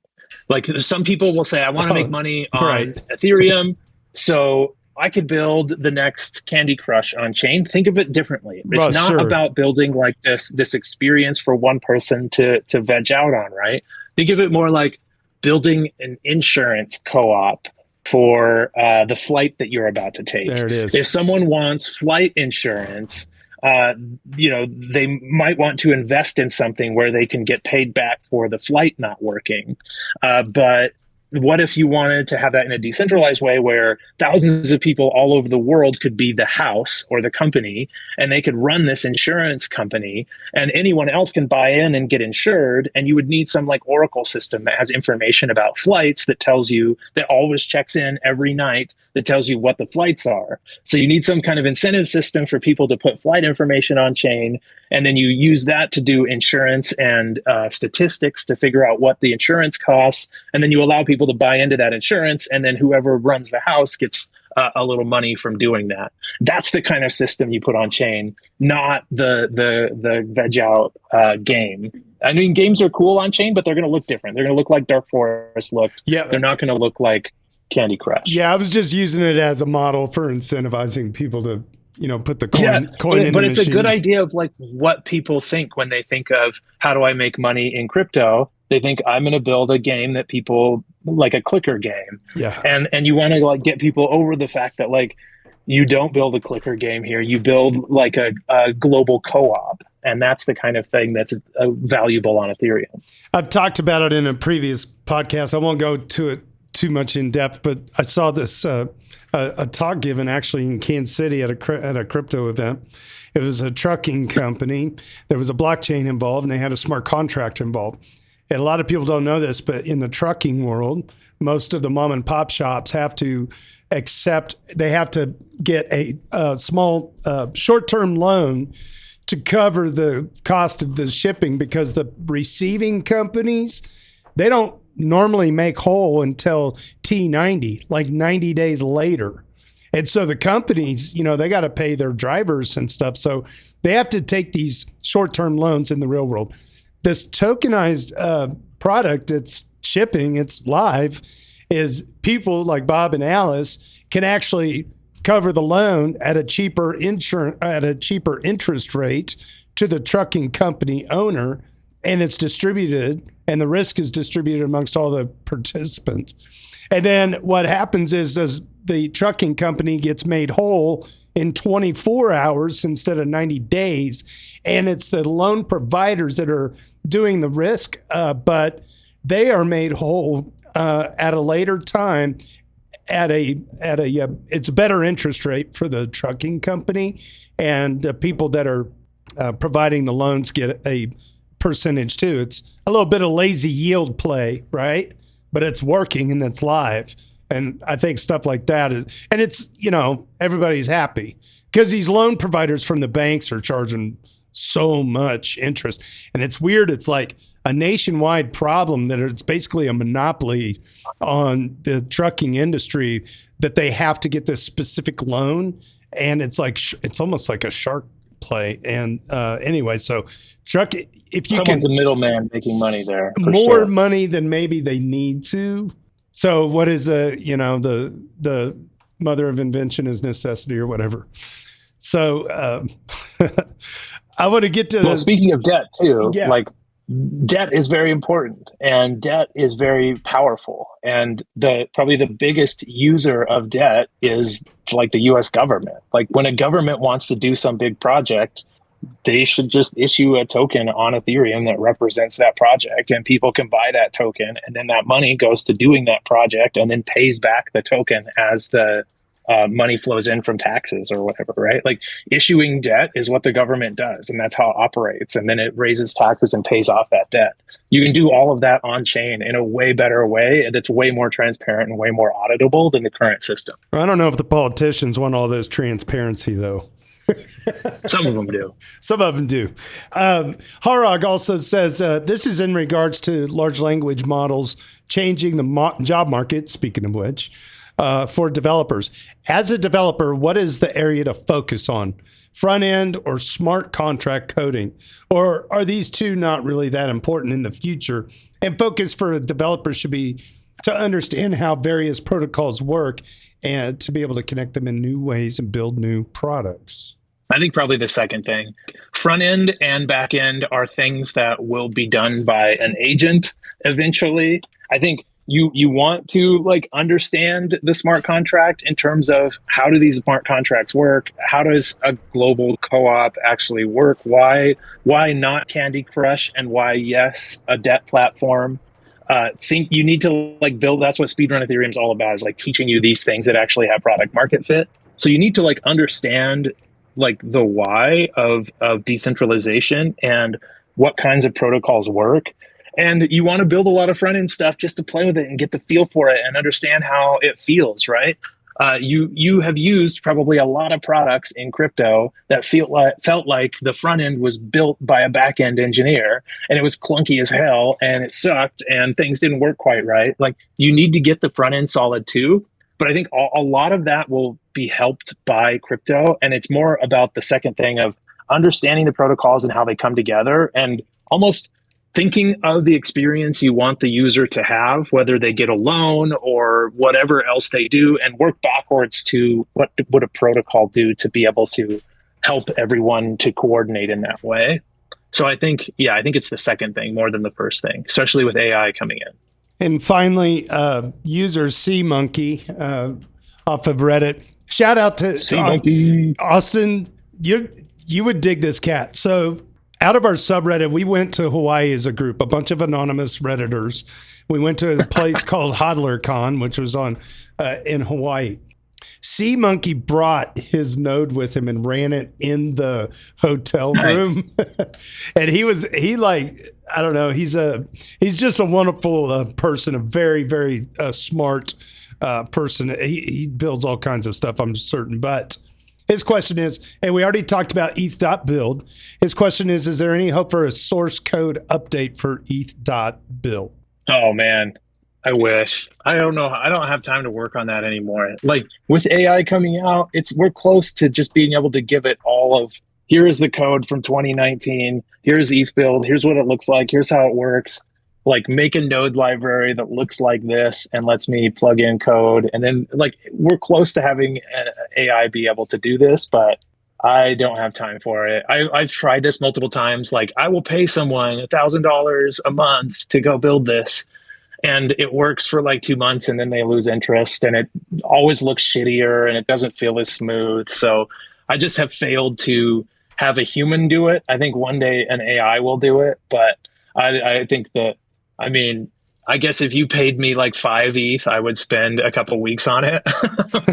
Like some people will say, I want to make money on Ethereum, so I could build the next Candy Crush on chain. Think of it differently. It's not about building like this experience for one person to veg out on, right? Think of it more like building an insurance co-op for the flight that you're about to take. There it is. If someone wants flight insurance, they might want to invest in something where they can get paid back for the flight not working. But what if you wanted to have that in a decentralized way where thousands of people all over the world could be the house or the company, and they could run this insurance company, and anyone else can buy in and get insured, and you would need some like Oracle system that has information about flights that tells you, that always checks in every night, that tells you what the flights are. So you need some kind of incentive system for people to put flight information on chain, and then you use that to do insurance and statistics to figure out what the insurance costs, and then you allow people to buy into that insurance, and then whoever runs the house gets a little money from doing that. That's the kind of system you put on chain, not the veg out game. I mean, games are cool on chain, but they're going to look different. They're going to look like Dark Forest looked. Yeah. They're not going to look like Candy Crush. Yeah, I was just using it as a model for incentivizing people to, put the coin in the machine. But it's a good idea of like what people think when they think of how do I make money in crypto. They think I'm going to build a game that people like, a clicker game. Yeah. And you want to like get people over the fact that like you don't build a clicker game here. You build like a global co-op. And that's the kind of thing that's valuable on Ethereum. I've talked about it in a previous podcast. I won't go to it too much in depth, but I saw this a talk given actually in Kansas City at a crypto event. It was a trucking company. There was a blockchain involved, and they had a smart contract involved. And a lot of people don't know this, but in the trucking world, most of the mom and pop shops have to get a small short-term loan to cover the cost of the shipping, because the receiving companies, they don't normally make whole until T90, like 90 days later. And so the companies, they got to pay their drivers and stuff. So they have to take these short-term loans in the real world. This tokenized product, it's shipping, it's live, is people like Bob and Alice can actually cover the loan at a cheaper interest rate to the trucking company owner and it's distributed, and the risk is distributed amongst all the participants. And then what happens is the trucking company gets made whole in 24 hours instead of 90 days. And it's the loan providers that are doing the risk, but they are made whole at a later time it's a better interest rate for the trucking company, and the people that are providing the loans get a percentage too. It's a little bit of lazy yield play, right? But it's working and it's live. And I think stuff like that is, and it's, everybody's happy because these loan providers from the banks are charging so much interest. And it's weird. It's like a nationwide problem that it's basically a monopoly on the trucking industry, that they have to get this specific loan. And it's like, it's almost like a shark play. And anyway, so truck, if you someone's a middleman making money there, more money than maybe they need to. So what is the mother of invention is necessity or whatever. So I want to get to. Well, speaking of debt too, like debt is very important, and debt is very powerful. And probably the biggest user of debt is like the U.S. government. Like when a government wants to do some big project, they should just issue a token on Ethereum that represents that project, and people can buy that token, and then that money goes to doing that project and then pays back the token as the money flows in from taxes or whatever, right? Like issuing debt is what the government does, and that's how it operates. And then it raises taxes and pays off that debt. You can do all of that on chain in a way better way that's way more transparent and way more auditable than the current system. I don't know if the politicians want all this transparency though. Some of them do. Some of them do. Harag also says this is in regards to large language models changing the job market, speaking of which, for developers. As a developer, what is the area to focus on? Front end or smart contract coding? Or are these two not really that important in the future? And focus for a developer should be to understand how various protocols work and to be able to connect them in new ways and build new products. I think probably the second thing. Front end and back end are things that will be done by an agent eventually. I think you want to like understand the smart contract in terms of how do these smart contracts work? How does a global co-op actually work? Why not Candy Crush, and why yes, a debt platform? Think you need to like build. That's what Speedrun Ethereum is all about, is like teaching you these things that actually have product market fit. So you need to like understand like the why of decentralization and what kinds of protocols work. And you want to build a lot of front end stuff just to play with it and get the feel for it and understand how it feels, right? You have used probably a lot of products in crypto that felt like the front end was built by a back end engineer, and it was clunky as hell, and it sucked, and things didn't work quite right. Like you need to get the front end solid too. But I think a lot of that will be helped by crypto, and it's more about the second thing of understanding the protocols and how they come together, and almost thinking of the experience you want the user to have, whether they get a loan or whatever else they do, and work backwards to what would a protocol do to be able to help everyone to coordinate in that way. So I think it's the second thing more than the first thing, especially with AI coming in. And finally, user C-Monkey off of Reddit. Shout out to Austin. You would dig this cat. So out of our subreddit, we went to Hawaii as a group, a bunch of anonymous Redditors. We went to a place called HodlerCon, which was in Hawaii. C-Monkey brought his node with him and ran it in the hotel room. And I don't know, he's just a wonderful person, a very, very smart person. He builds all kinds of stuff, I'm certain. But his question is, and we already talked about eth.build. His question is there any hope for a source code update for eth.build? Oh, man. I wish. I don't know. I don't have time to work on that anymore. Like with AI coming out, we're close to just being able to give it all of, here is the code from 2019. Here's ETH build. Here's what it looks like. Here's how it works. Like make a node library that looks like this and lets me plug in code. And then like we're close to having AI be able to do this, but I don't have time for it. I've tried this multiple times. Like, I will pay someone $1,000 a month to go build this, and it works for like 2 months, and then they lose interest, and it always looks shittier, and it doesn't feel as smooth. So I just have failed to have a human do it. I think one day an AI will do it, but I think that, I mean, I guess if you paid me like 5 ETH, I would spend a couple weeks on it.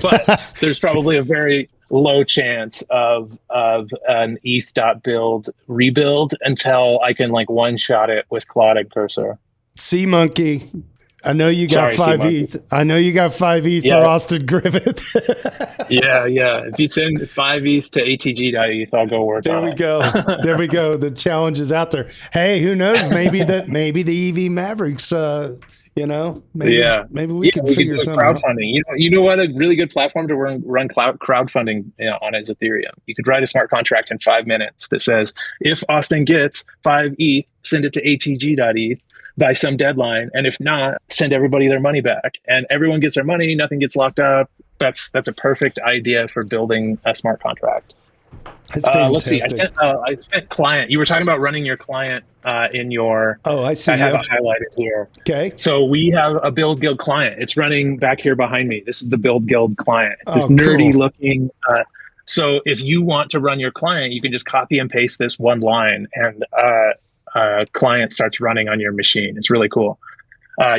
But there's probably a very low chance of an ETH.build rebuild until I can like one shot it with Claude and Cursor. Sea Monkey. I know you got Sorry, 5 ETH. I know you got 5 ETH Yeah. for Austin Griffith. Yeah. If you send 5 ETH to atg.eth, I'll go work There on we it. go. There we go. The challenge is out there. Hey, who knows? Maybe the EV Mavericks, maybe Yeah. we can We could figure do something out. crowdfunding. You know what? A really good platform to run crowdfunding on is Ethereum. You could write a smart contract in 5 minutes that says, if Austin gets 5 ETH, send it to atg.eth by some deadline, and if not, send everybody their money back. And everyone gets their money. Nothing gets locked up. That's a perfect idea for building a smart contract. It's Let's see. fantastic. I sent client. You were talking about running your client in your. Oh, I see. I have you. it highlighted here. Okay. So we have a Build Guild client. It's running back here behind me. This is the Build Guild client. It's this nerdy cool. looking. So if you want to run your client, you can just copy and paste this one line, and client starts running on your machine. It's really cool.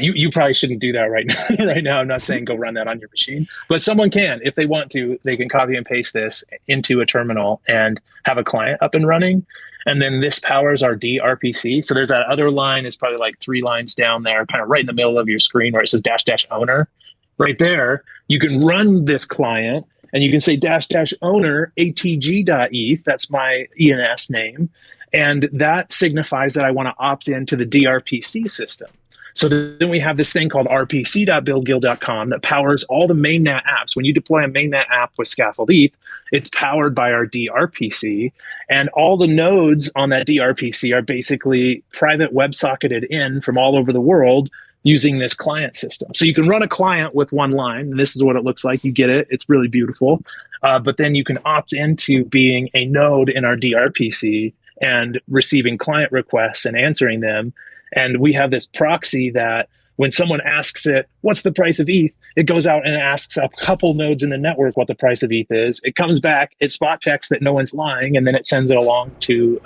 You probably shouldn't do that right now. Right now, I'm not saying go run that on your machine, but someone can, if they want to. They can copy and paste this into a terminal and have a client up and running. And then this powers our DRPC. So there's that other line, is probably like 3 lines down there, kind of right in the middle of your screen where it says -- owner. Right there, you can run this client, and you can say -- owner atg.eth. That's my ENS name. And that signifies that I want to opt into the DRPC system. So then we have this thing called rpc.buildguild.com that powers all the mainnet apps. When you deploy a mainnet app with Scaffold ETH, it's powered by our DRPC. And all the nodes on that DRPC are basically private WebSocketed in from all over the world using this client system. So you can run a client with one line, and this is what it looks like. You get it. It's really beautiful. But then you can opt into being a node in our DRPC and receiving client requests and answering them. And we have this proxy that when someone asks it, what's the price of ETH? It goes out and asks a couple nodes in the network what the price of ETH is. It comes back, it spot checks that no one's lying, and then it sends it along to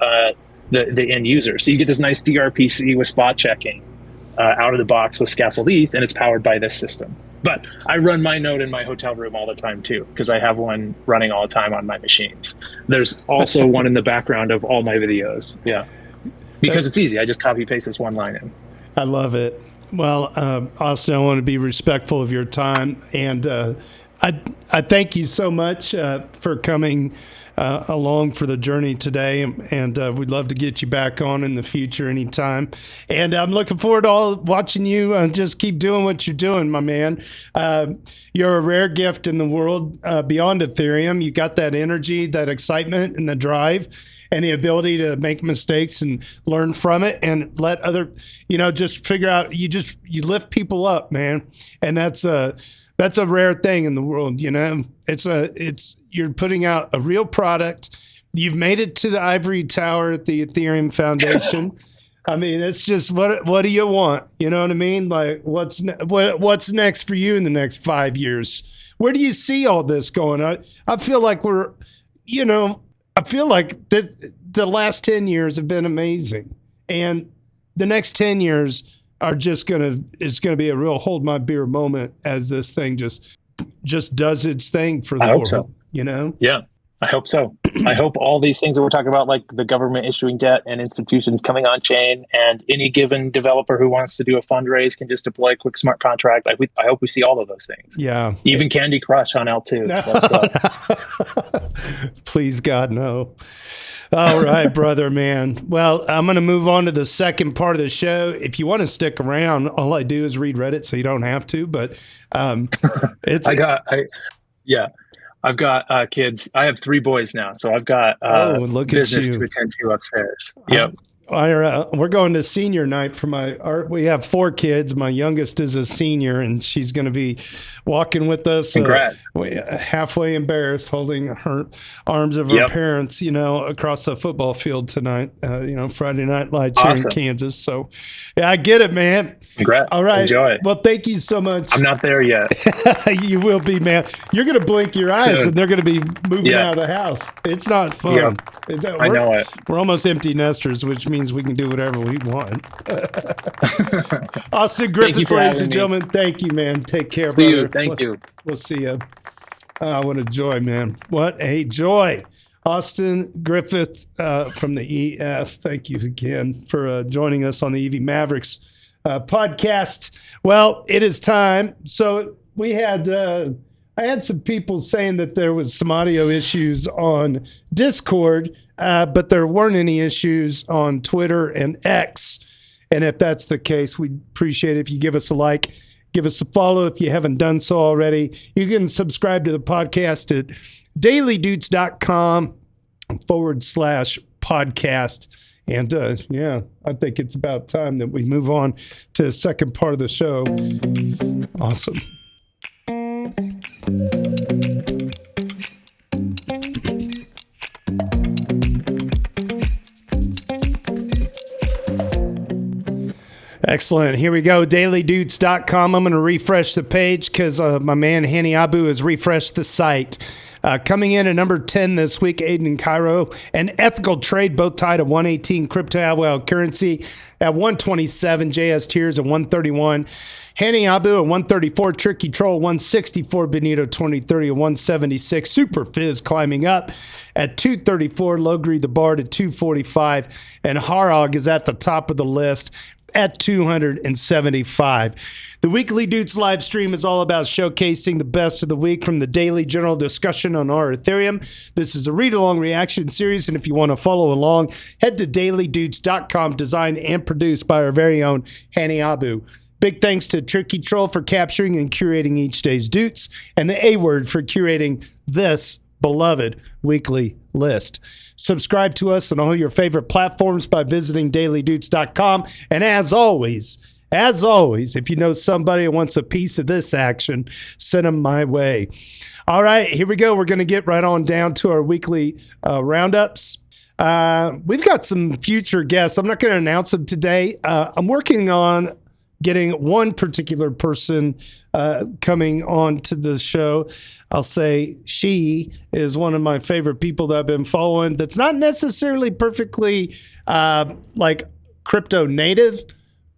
the end user. So you get this nice DRPC with spot checking out of the box with Scaffold ETH, and it's powered by this system. But I run my node in my hotel room all the time too, because I have one running all the time on my machines. There's also one in the background of all my videos. Yeah. Because it's easy. I just copy paste this one line in. I love it. Well, Austin, I want to be respectful of your time, and I thank you so much for coming along for the journey today, and we'd love to get you back on in the future anytime. And I'm looking forward to watching you just keep doing what you're doing, my man. You're a rare gift in the world beyond Ethereum. You got that energy, that excitement, and the drive, and the ability to make mistakes and learn from it, and let other, just figure out. You lift people up, man, and that's a rare thing in the world. You're putting out a real product. You've made it to the ivory tower at the Ethereum Foundation. I mean, it's just what do you want? You know what I mean? Like, what's next for you in the next 5 years? Where do you see all this going? I feel like I feel like the last 10 years have been amazing, and the next 10 years are it's going to be a real hold my beer moment as this thing just does its thing for the world. So. Yeah, I hope so. I hope all these things that we're talking about, like the government issuing debt and institutions coming on chain, and any given developer who wants to do a fundraise can just deploy a quick smart contract. I hope we see all of those things. Yeah. Even Candy Crush on L2. No. So let's go. Please, God, no. All right, brother, man. Well, I'm going to move on to the second part of the show. If you want to stick around, all I do is read Reddit, so you don't have to. But I've got kids. I have 3 boys now, so I've got look business at you. to attend to upstairs. Yep. We're going to senior night for we have 4 kids. My youngest is a senior, and she's going to be walking with us. Congrats. Halfway embarrassed, holding her arms of her parents, across the football field tonight, Friday Night Lights here in Kansas. So, yeah, I get it, man. Congrats. All right. Enjoy. Well, thank you so much. I'm not there yet. You will be, man. You're going to blink your eyes, and they're going to be moving out of the house. It's not fun. Yeah. I know it. We're almost empty nesters, which means we can do whatever we want. Austin Griffith, ladies and gentlemen, thank you, man. Take care, brother. You. Thank you. We'll see you. What a joy, man. What a joy. Austin Griffith from the EF. Thank you again for joining us on the EV Mavericks podcast. Well, it is time. So we had... I had some people saying that there was some audio issues on Discord, but there weren't any issues on Twitter and X. And if that's the case, we'd appreciate it if you give us a like, give us a follow if you haven't done so already. You can subscribe to the podcast at dailydoots.com/podcast. And I think it's about time that we move on to the second part of the show. Awesome. Excellent. Here we go. dailydoots.com. I'm going to refresh the page because my man Hani Abu has refreshed the site. Coming in at number 10 this week, Aiden and Cairo. An ethical trade, both tied at 118. Crypto Alwell currency at 127. JS Tears at 131. Hani Abu at 134. Tricky Troll 164. Benito 2030 at 176. Super Fizz climbing up at 234. LogrisTheBard at 245. And Harog is at the top of the list at 275. The Weekly Doots live stream is all about showcasing the best of the week from the daily general discussion on our Ethereum. This is a read-along reaction series, and if you want to follow along, head to dailydoots.com, designed and produced by our very own Hani Abu. Big thanks to Tricky Troll for capturing and curating each day's Doots, and the A-Word for curating this beloved weekly list. Subscribe to us on all your favorite platforms by visiting dailydoots.com. And as always, if you know somebody who wants a piece of this action, send them my way. All right, here we go. We're going to get right on down to our weekly roundups. We've got some future guests. I'm not going to announce them today. I'm working on getting one particular person coming on to the show. I'll say she is one of my favorite people that I've been following that's not necessarily perfectly like crypto native,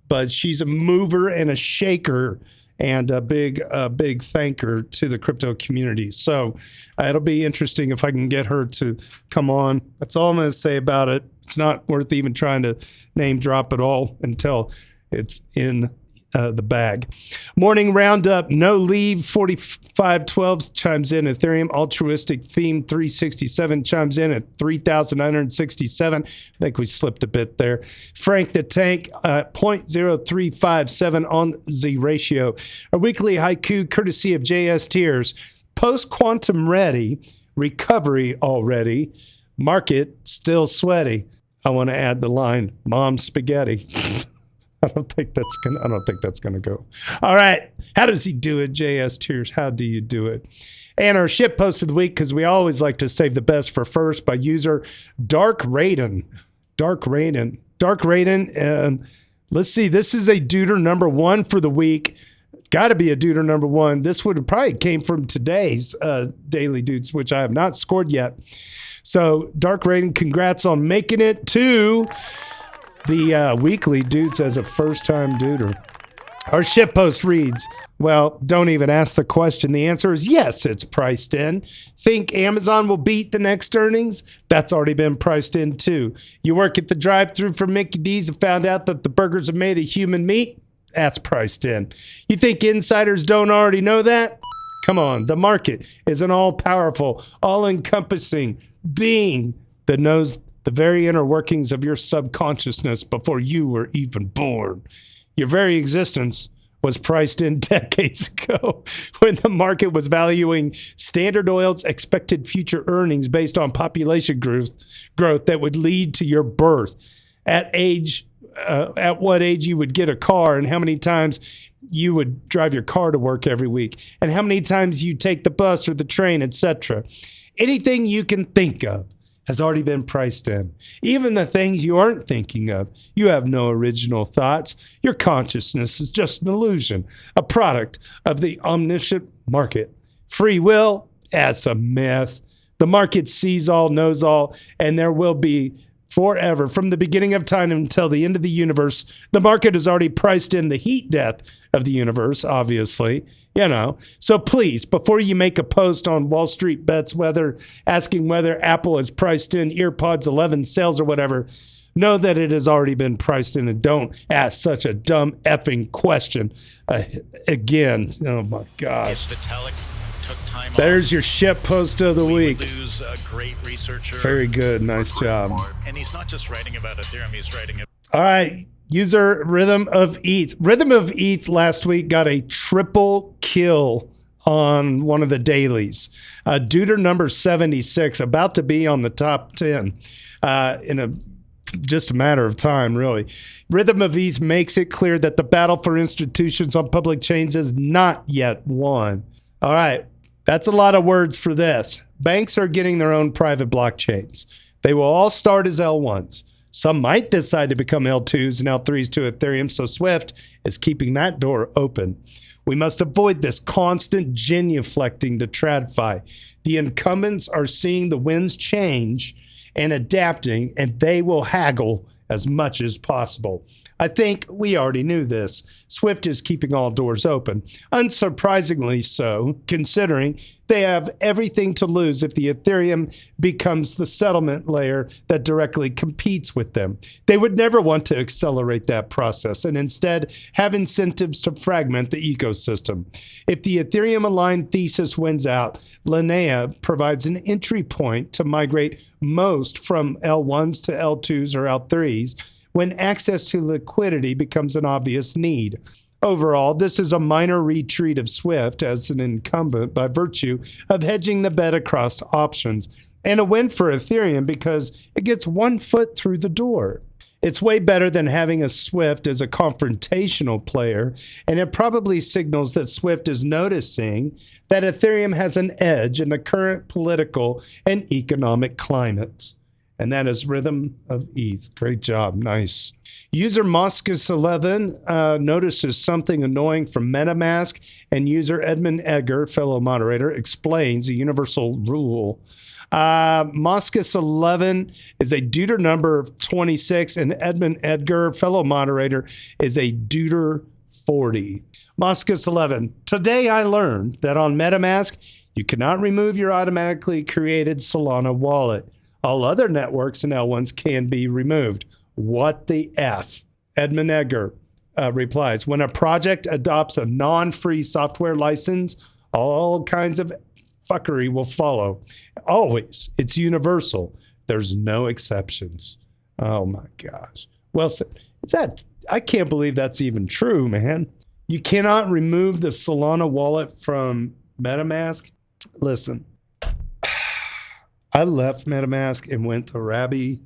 but she's a mover and a shaker and a big thanker to the crypto community. So it'll be interesting if I can get her to come on. That's all I'm going to say about it. It's not worth even trying to name drop it all until it's in the bag. Morning roundup, no leave 4512 chimes in. Ethereum altruistic theme 367 chimes in at 3,967. I think we slipped a bit there. Frank the Tank 0.0357 on the ratio. A weekly haiku courtesy of JS Tears. Post quantum ready, recovery already, market still sweaty. I want to add the line, mom spaghetti. I don't think that's gonna go. All right. How does he do it, JS Tears? How do you do it? And our ship post of the week, because we always like to save the best for first, by user Dark Raiden. Let's see. This is a duder number 1 for the week. Got to be a duder number 1. This would have probably came from today's Daily Dudes, which I have not scored yet. So Dark Raiden, congrats on making it to the Weekly Doots as a first-time duder. Our shitpost reads, well, don't even ask the question. The answer is yes, it's priced in. Think Amazon will beat the next earnings? That's already been priced in too. You work at the drive-thru for Mickey D's and found out that the burgers are made of human meat? That's priced in. You think insiders don't already know that? Come on, the market is an all-powerful, all-encompassing being that knows the very inner workings of your subconsciousness before you were even born. Your very existence was priced in decades ago when the market was valuing Standard Oil's expected future earnings based on population growth that would lead to your birth. at what age you would get a car, and how many times you would drive your car to work every week, and how many times you take the bus or the train, etc. Anything you can think of has already been priced in. Even the things you aren't thinking of. You have no original thoughts. Your consciousness is just an illusion, a product of the omniscient market. Free will, that's a myth. The market sees all, knows all, and there will be forever, from the beginning of time until the end of the universe. The market has already priced in the heat death of the universe, obviously. So please, before you make a post on Wall Street Bets asking whether Apple has priced in EarPods 11 sales or whatever, know that it has already been priced in, and don't ask such a dumb effing question again. Oh my gosh. There's your shit post of the week. Great researcher. Very good. Nice job. And he's not just writing about Ethereum, he's writing about... All right. User Rhythm of ETH. Rhythm of ETH last week got a triple kill on one of the dailies. Deuter number 76, about to be on the top 10 in just a matter of time, really. Rhythm of ETH makes it clear that the battle for institutions on public chains is not yet won. All right. That's a lot of words for this. Banks are getting their own private blockchains. They will all start as L1s. Some might decide to become L2s and L3s to Ethereum, so Swift is keeping that door open. We must avoid this constant genuflecting to TradFi. The incumbents are seeing the winds change and adapting, and they will haggle as much as possible. I think we already knew this. Swift is keeping all doors open. Unsurprisingly so, considering they have everything to lose if the Ethereum becomes the settlement layer that directly competes with them. They would never want to accelerate that process and instead have incentives to fragment the ecosystem. If the Ethereum-aligned thesis wins out, Linnea provides an entry point to migrate most from L1s to L2s or L3s, when access to liquidity becomes an obvious need. Overall, this is a minor retreat of Swift as an incumbent by virtue of hedging the bet across options, and a win for Ethereum because it gets one foot through the door. It's way better than having a Swift as a confrontational player, and it probably signals that Swift is noticing that Ethereum has an edge in the current political and economic climates. And that is Rhythm of ETH. Great job. Nice. User Moscus11 notices something annoying from MetaMask, and user Edmund Edgar, fellow moderator, explains a universal rule. Moscus11 is a Deuter number 26, and Edmund Edgar, fellow moderator, is a Deuter 40. Moscus11, today I learned that on MetaMask, you cannot remove your automatically created Solana wallet. All other networks and L1s can be removed. What the F? Edmund Edgar replies, when a project adopts a non-free software license, all kinds of fuckery will follow. Always. It's universal. There's no exceptions. Oh my gosh. Well said. I can't believe that's even true, man. You cannot remove the Solana wallet from MetaMask. Listen. I left MetaMask and went to Rabby,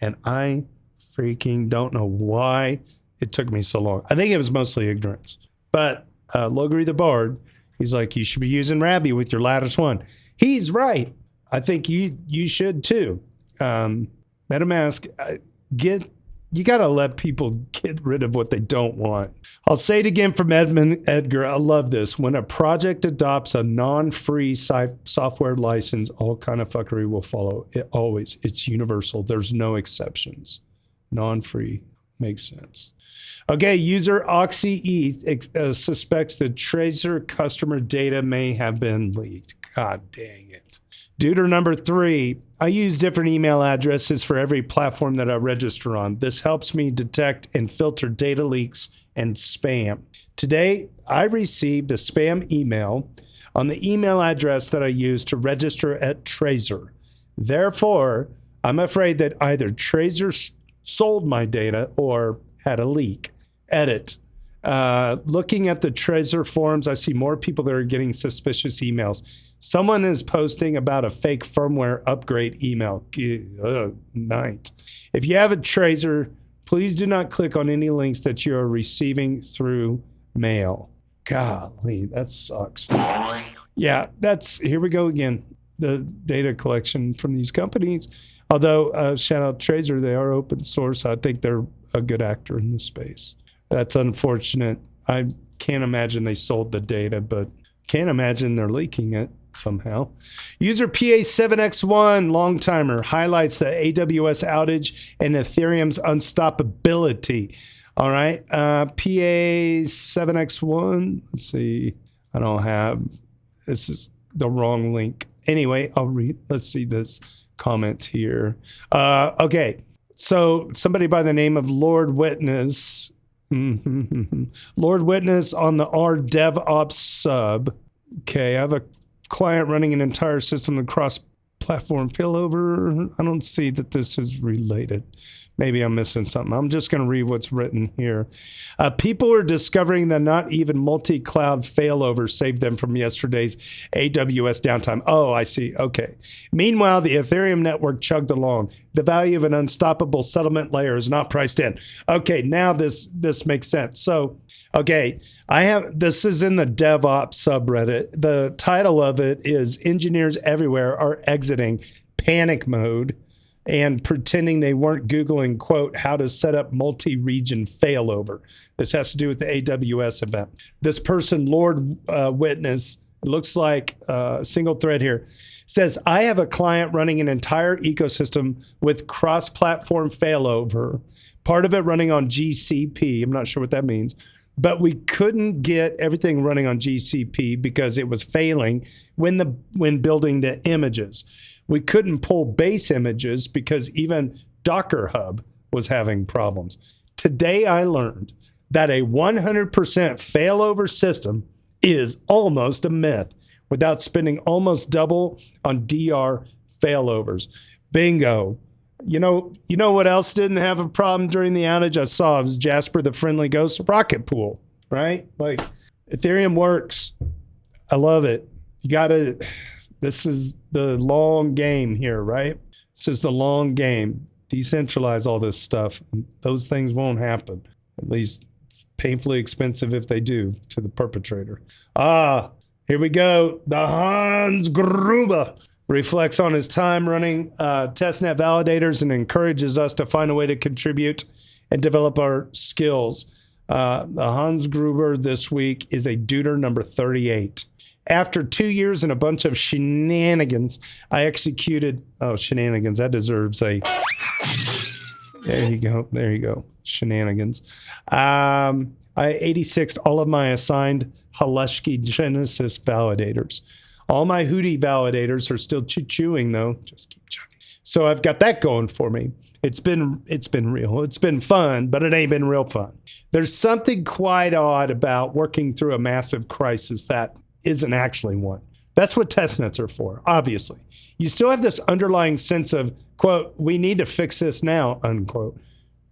and I freaking don't know why it took me so long. I think it was mostly ignorance. But LogrisTheBard, he's like, you should be using Rabby with your Lattice 1. He's right. I think you should too. MetaMask, you got to let people get rid of what they don't want. I'll say it again from Edmund Edgar. I love this. When a project adopts a non-free software license, all kind of fuckery will follow. It's universal. There's no exceptions. Non-free makes sense. Okay, user OxyETH suspects that Trezor customer data may have been leaked. God dang it. Deuter number 3. I use different email addresses for every platform that I register on. This helps me detect and filter data leaks and spam. Today, I received a spam email on the email address that I used to register at Trezor. Therefore, I'm afraid that either Trezor sold my data or had a leak. Edit. Looking at the Trezor forums, I see more people that are getting suspicious emails. Someone is posting about a fake firmware upgrade email. Night. If you have a Trezor, please do not click on any links that you are receiving through mail. Golly, that sucks. Yeah, here we go again. The data collection from these companies. Although, shout out Trezor, they are open source. I think they're a good actor in this space. That's unfortunate. I can't imagine they sold the data, but can't imagine they're leaking it somehow. User PA7X1, long timer, highlights the AWS outage and Ethereum's unstoppability. All right. PA7X1. Let's see. I don't have, this is the wrong link. Anyway, I'll read. Let's see this comment here. Okay. So somebody by the name of Lord Witness. Lord Witness on the R DevOps sub. Okay. I have a client running an entire system across platform failover. I don't see that this is related. Maybe I'm missing something. I'm just going to read what's written here. People are discovering that not even multi-cloud failover saved them from yesterday's AWS downtime. Oh, I see. Okay. Meanwhile, the Ethereum network chugged along. The value of an unstoppable settlement layer is not priced in. Okay, now this makes sense. So, okay, this is in the DevOps subreddit. The title of it is Engineers Everywhere Are Exiting Panic Mode and pretending they weren't Googling, quote, how to set up multi-region failover. This has to do with the AWS event. This person, Lord Witness, looks like a single thread here, says, I have a client running an entire ecosystem with cross-platform failover, part of it running on GCP. I'm not sure what that means. But we couldn't get everything running on GCP because it was failing when building the images. We couldn't pull base images because even Docker Hub was having problems. Today I learned that a 100% failover system is almost a myth without spending almost double on DR failovers. Bingo. You know what else didn't have a problem during the outage? I saw it was Jasper the Friendly Ghost Rocket Pool, right? Like, Ethereum works. I love it. This is the long game here, right? This is the long game. Decentralize all this stuff. Those things won't happen. At least it's painfully expensive if they do to the perpetrator. Here we go. The Hans Gruber reflects on his time running testnet validators and encourages us to find a way to contribute and develop our skills. The Hans Gruber this week is a Duder number 38. After 2 years and a bunch of shenanigans, I executed... Oh, shenanigans. That deserves a... There you go. Shenanigans. I 86'd all of my assigned Haleski Genesis validators. All my Hootie validators are still chewing, though. Just keep chugging. So I've got that going for me. It's been real. It's been fun, but it ain't been real fun. There's something quite odd about working through a massive crisis that isn't actually one. That's what testnets are for, obviously. You still have this underlying sense of, quote, we need to fix this now, unquote.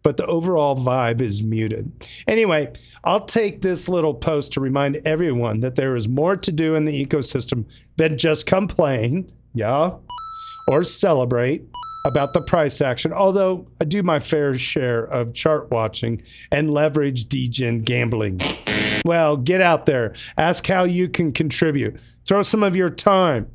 But the overall vibe is muted. Anyway, I'll take this little post to remind everyone that there is more to do in the ecosystem than just complain, or celebrate about the price action, although I do my fair share of chart watching and leverage degen gambling. Well, get out there. Ask how you can contribute. Throw some of your time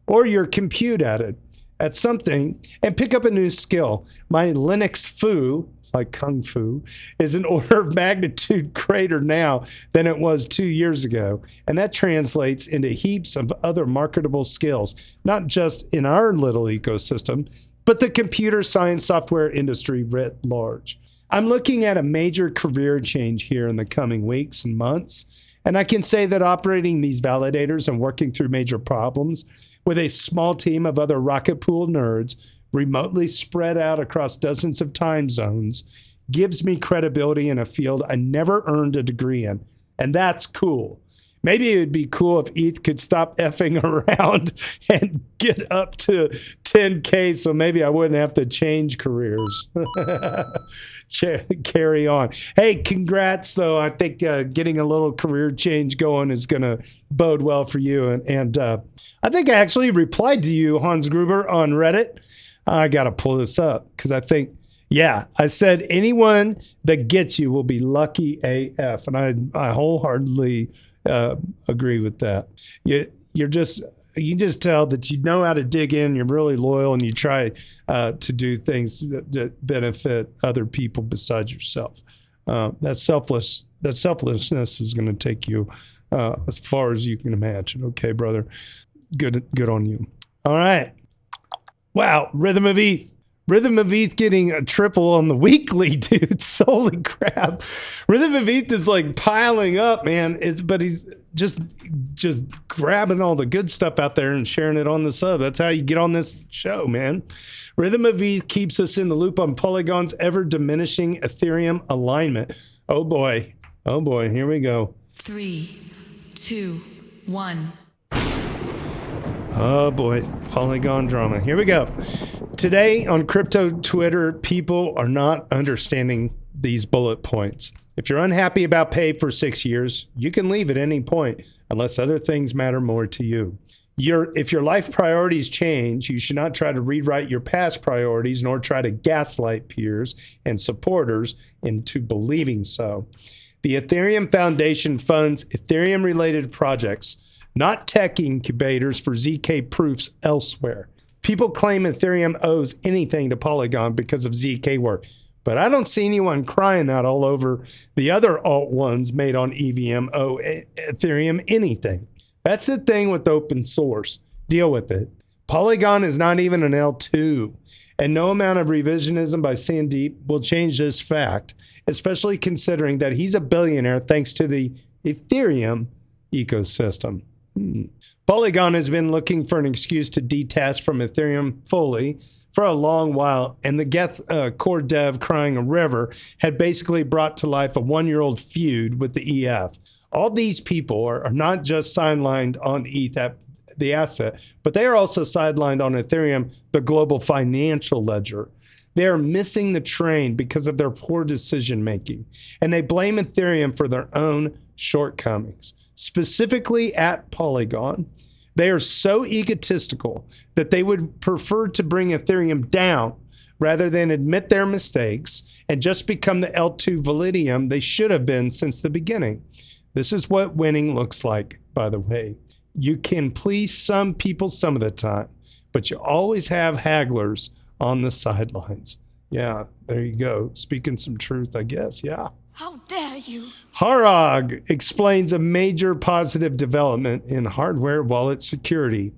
or your compute at something and pick up a new skill. My Linux foo, like Kung Fu, is an order of magnitude greater now than it was 2 years ago. And that translates into heaps of other marketable skills, not just in our little ecosystem, but the computer science software industry writ large. I'm looking at a major career change here in the coming weeks and months, and I can say that operating these validators and working through major problems with a small team of other Rocket Pool nerds remotely spread out across dozens of time zones gives me credibility in a field I never earned a degree in, and that's cool. Maybe it would be cool if ETH could stop effing around and get up to 10K, so maybe I wouldn't have to change careers. Carry on. Hey, congrats, though. I think getting a little career change going is going to bode well for you. And I think I actually replied to you, Hans Gruber, on Reddit. I got to pull this up because I think, yeah, I said anyone that gets you will be lucky AF. And I wholeheartedly agree with that. You just tell that you know how to dig in, you're really loyal, and you try to do things that benefit other people besides yourself. That selflessness is going to take you as far as you can imagine. Okay, brother. Good on you. All right. Wow. Rhythm of ETH. Rhythm of ETH getting a triple on the weekly, dude. Holy crap. Rhythm of ETH is like piling up, man. But he's just grabbing all the good stuff out there and sharing it on the sub. That's how you get on this show, man. Rhythm of ETH keeps us in the loop on Polygon's ever diminishing Ethereum alignment. Oh boy. Here we go. 3, 2, 1. Oh boy, Polygon drama. Here we go. Today on crypto Twitter, people are not understanding these bullet points. If you're unhappy about pay for 6 years, you can leave at any point unless other things matter more to you. If your life priorities change, you should not try to rewrite your past priorities, nor try to gaslight peers and supporters into believing so. The Ethereum Foundation funds Ethereum-related projects, not tech incubators for ZK proofs elsewhere. People claim Ethereum owes anything to Polygon because of ZK work, but I don't see anyone crying out all over the other alt ones made on EVM owe Ethereum anything. That's the thing with open source. Deal with it. Polygon is not even an L2, and no amount of revisionism by Sandeep will change this fact, especially considering that he's a billionaire thanks to the Ethereum ecosystem. Polygon has been looking for an excuse to detach from Ethereum fully for a long while, and the Geth core dev crying a river had basically brought to life a one-year-old feud with the EF. All these people are not just sidelined on ETH, the asset, but they are also sidelined on Ethereum, the global financial ledger. They are missing the train because of their poor decision making, and they blame Ethereum for their own shortcomings. Specifically at Polygon, they are so egotistical that they would prefer to bring Ethereum down rather than admit their mistakes and just become the L2 Validium they should have been since the beginning. This is what winning looks like, by the way. You can please some people some of the time, but you always have hagglers on the sidelines. Yeah, there you go. Speaking some truth, I guess. Yeah. How dare you? Harag explains a major positive development in hardware wallet security.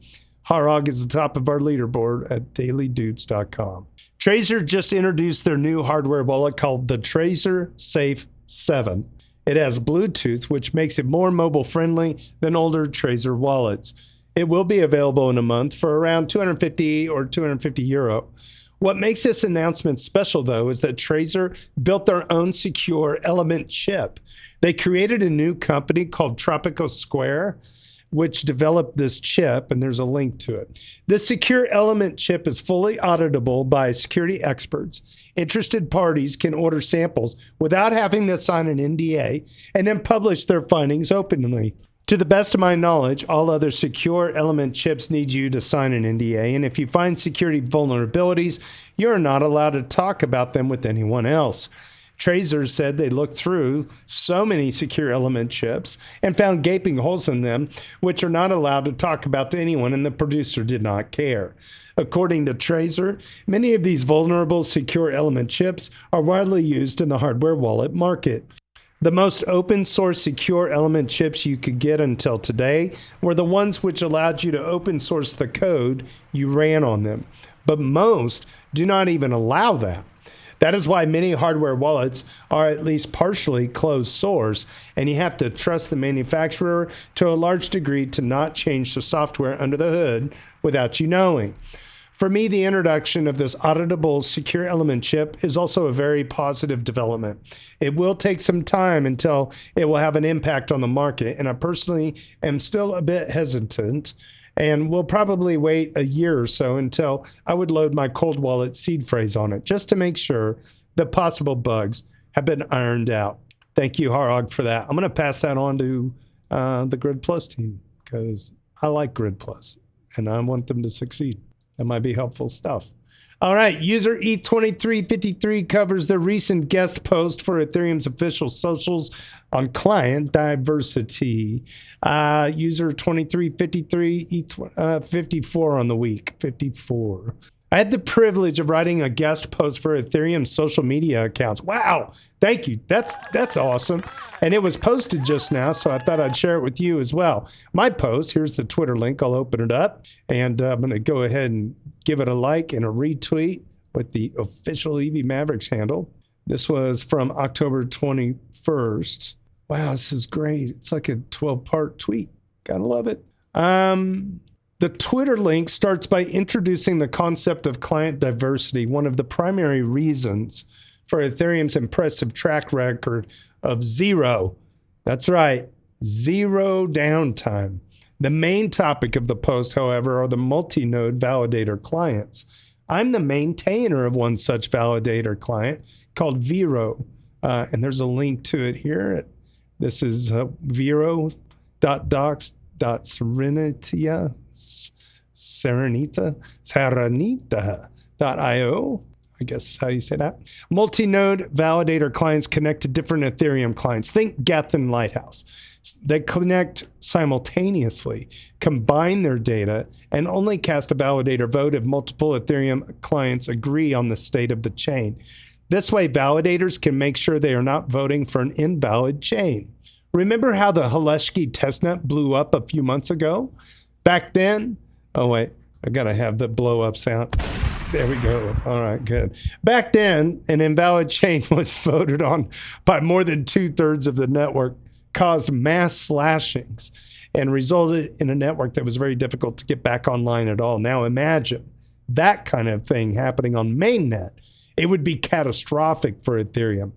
Harag is the top of our leaderboard at dailydoots.com. Trezor just introduced their new hardware wallet called the Trezor Safe 7. It has Bluetooth, which makes it more mobile friendly than older Trezor wallets. It will be available in a month for around 250 or 250 euro. What makes this announcement special, though, is that Trezor built their own secure element chip. They created a new company called Tropical Square, which developed this chip, and there's a link to it. This secure element chip is fully auditable by security experts. Interested parties can order samples without having to sign an NDA and then publish their findings openly. To the best of my knowledge, all other secure element chips need you to sign an NDA, and if you find security vulnerabilities, you're not allowed to talk about them with anyone else. Trezor said they looked through so many secure element chips and found gaping holes in them, which are not allowed to talk about to anyone, and the producer did not care. According to Trezor, many of these vulnerable secure element chips are widely used in the hardware wallet market. The most open source secure element chips you could get until today were the ones which allowed you to open source the code you ran on them. But most do not even allow that. That is why many hardware wallets are at least partially closed source, and you have to trust the manufacturer to a large degree to not change the software under the hood without you knowing. For me, the introduction of this auditable secure element chip is also a very positive development. It will take some time until it will have an impact on the market, and I personally am still a bit hesitant and will probably wait a year or so until I would load my cold wallet seed phrase on it, just to make sure the possible bugs have been ironed out. Thank you, Harog, for that. I'm going to pass that on to the Grid Plus team because I like Grid Plus and I want them to succeed. That might be helpful stuff. All right, user ETH2353 covers the recent guest post for Ethereum's official socials on client diversity. User 2353 ETH54 on the week, 54. I had the privilege of writing a guest post for Ethereum social media accounts. Wow, thank you. That's awesome. And it was posted just now, so I thought I'd share it with you as well. My post, here's the Twitter link. I'll open it up, and I'm going to go ahead and give it a like and a retweet with the official EV Mavericks handle. This was from October 21st. Wow, this is great. It's like a 12-part tweet. Gotta love it. The Twitter link starts by introducing the concept of client diversity, one of the primary reasons for Ethereum's impressive track record of zero. That's right, zero downtime. The main topic of the post, however, are the multi-node validator clients. I'm the maintainer of one such validator client called Vero, and there's a link to it here. This is Serenita.io. I guess is how you say that. Multi-node validator clients connect to different Ethereum clients. Think Geth and Lighthouse. They connect simultaneously, combine their data, and only cast a validator vote if multiple Ethereum clients agree on the state of the chain. This way, validators can make sure they are not voting for an invalid chain. Remember how the Haleski testnet blew up a few months ago? Back then, oh wait, I gotta have the blow up sound. There we go. All right, good. Back then, an invalid chain was voted on by more than 2/3 of the network, caused mass slashings, and resulted in a network that was very difficult to get back online at all. Now imagine that kind of thing happening on mainnet. It would be catastrophic for Ethereum.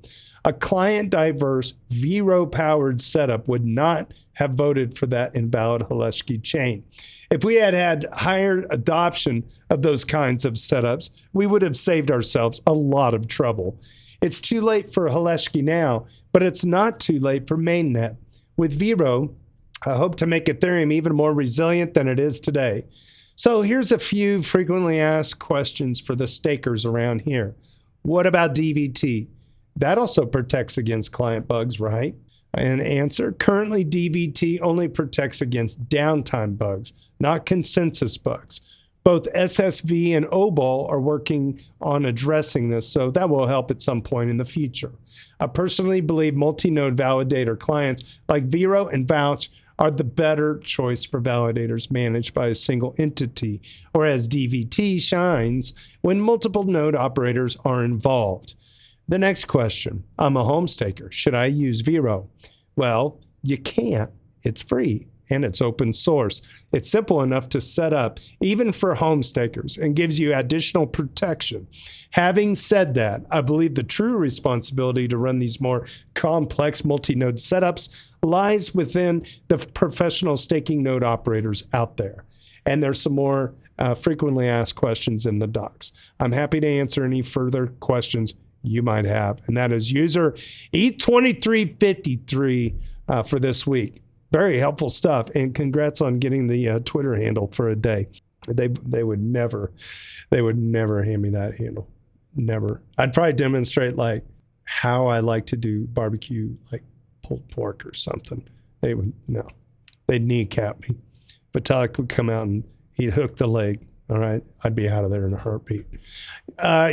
A client-diverse, Vero-powered setup would not have voted for that invalid Haleski chain. If we had had higher adoption of those kinds of setups, we would have saved ourselves a lot of trouble. It's too late for Haleski now, but it's not too late for mainnet. With Vero, I hope to make Ethereum even more resilient than it is today. So here's a few frequently asked questions for the stakers around here. What about DVT? That also protects against client bugs, right? An answer, currently DVT only protects against downtime bugs, not consensus bugs. Both SSV and OBOL are working on addressing this, so that will help at some point in the future. I personally believe multi-node validator clients like Vero and Vouch are the better choice for validators managed by a single entity, or as DVT shines when multiple node operators are involved. The next question, I'm a home staker. Should I use Vero? Well, you can't. It's free and it's open source. It's simple enough to set up, even for home stakers, and gives you additional protection. Having said that, I believe the true responsibility to run these more complex multi-node setups lies within the professional staking node operators out there. And there's some more frequently asked questions in the docs. I'm happy to answer any further questions you might have. And that is user E2353 for this week. Very helpful stuff. And congrats on getting the Twitter handle for a day. They would never hand me that handle. Never. I'd probably demonstrate like how I like to do barbecue, like pulled pork or something. They would, no, they'd kneecap me. Vitalik would come out and he'd hook the leg. All right, I'd be out of there in a heartbeat.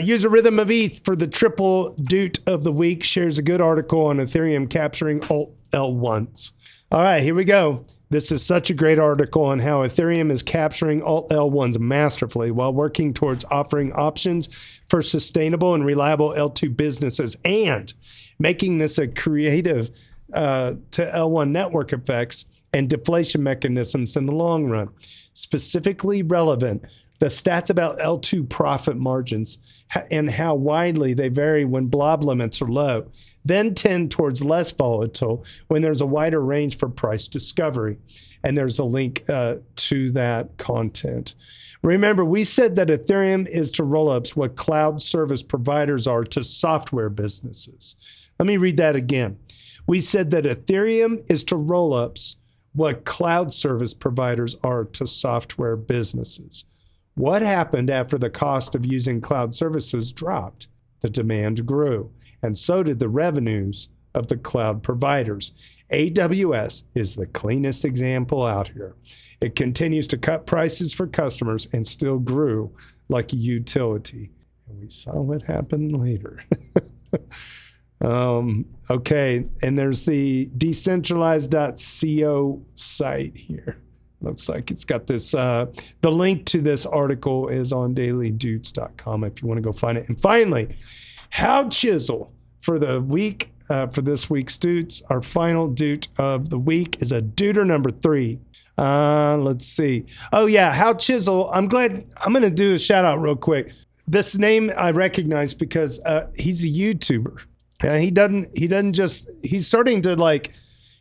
User Rhythm of ETH for the triple doot of the week shares a good article on Ethereum capturing alt L1s. All right, here we go. This is such a great article on how Ethereum is capturing alt L1s masterfully while working towards offering options for sustainable and reliable L2 businesses and making this a creative to L1 network effects and deflation mechanisms in the long run. Specifically relevant, the stats about L2 profit margins and how widely they vary when blob limits are low, then tend towards less volatile when there's a wider range for price discovery. And there's a link to that content. Remember, we said that Ethereum is to rollups what cloud service providers are to software businesses. Let me read that again. We said that Ethereum is to rollups what cloud service providers are to software businesses. What happened after the cost of using cloud services dropped? The demand grew, and so did the revenues of the cloud providers. AWS is the cleanest example out here. It continues to cut prices for customers and still grew like a utility. And we saw what happened later. Okay, and there's the decentralized.co site here. Looks like it's got this, the link to this article is on dailydoots.com if you want to go find it. And finally, How Chisel for the week, for this week's Doots. Our final Doot of the week is a Dooter number 3. Let's see. Oh yeah, How Chisel. I'm glad. I'm going to do a shout out real quick. This name I recognize because he's a YouTuber. He's starting to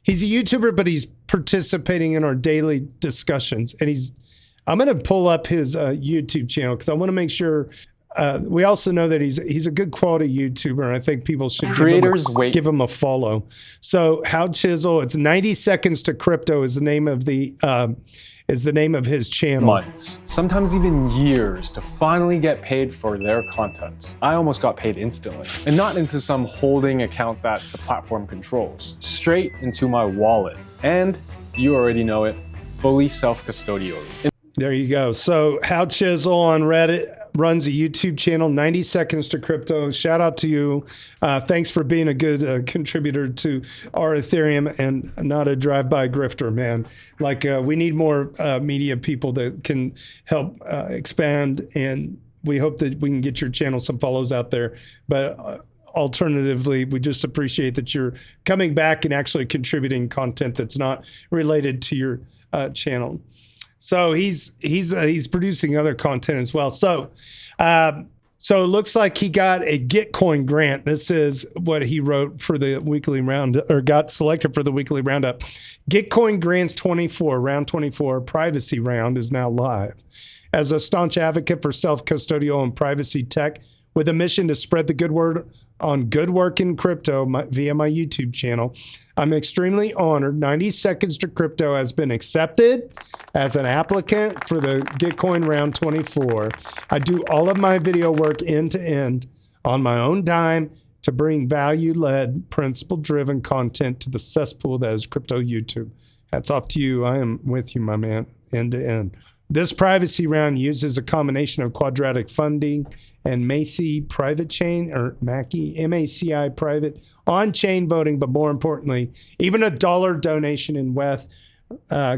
he's a YouTuber, but he's participating in our daily discussions. And I'm going to pull up his YouTube channel because I want to make sure. We also know that he's a good quality YouTuber, and I think people should give him a follow. So How Chisel, it's 90 Seconds to Crypto is the name of his channel. Months, sometimes even years, to finally get paid for their content. I almost got paid instantly, and not into some holding account that the platform controls, straight into my wallet. And you already know it, fully self-custodially. There you go. So How Chisel on Reddit runs a YouTube channel, 90 Seconds to Crypto. Shout out to you. Thanks for being a good contributor to our Ethereum and not a drive-by grifter, man. We need more media people that can help expand, and we hope that we can get your channel some follows out there. But alternatively, we just appreciate that you're coming back and actually contributing content that's not related to your channel. So he's producing other content as well. So it looks like he got a Gitcoin grant. This is what he wrote for the weekly round, or got selected for the weekly roundup. Gitcoin grants 24, round 24, privacy round is now live. As a staunch advocate for self-custodial and privacy tech, with a mission to spread the good word on good work in crypto via my YouTube channel, I'm extremely honored 90 Seconds to Crypto has been accepted as an applicant for the Gitcoin round 24. I do all of my video work end to end on my own dime to bring value-led, principle-driven content to the cesspool that is crypto YouTube. Hats off to you. I am with you, my man, end to end. This privacy round uses a combination of quadratic funding and Macy private chain, or Mackie, M-A-C-I private on-chain voting, but more importantly, even a $1 donation in WETH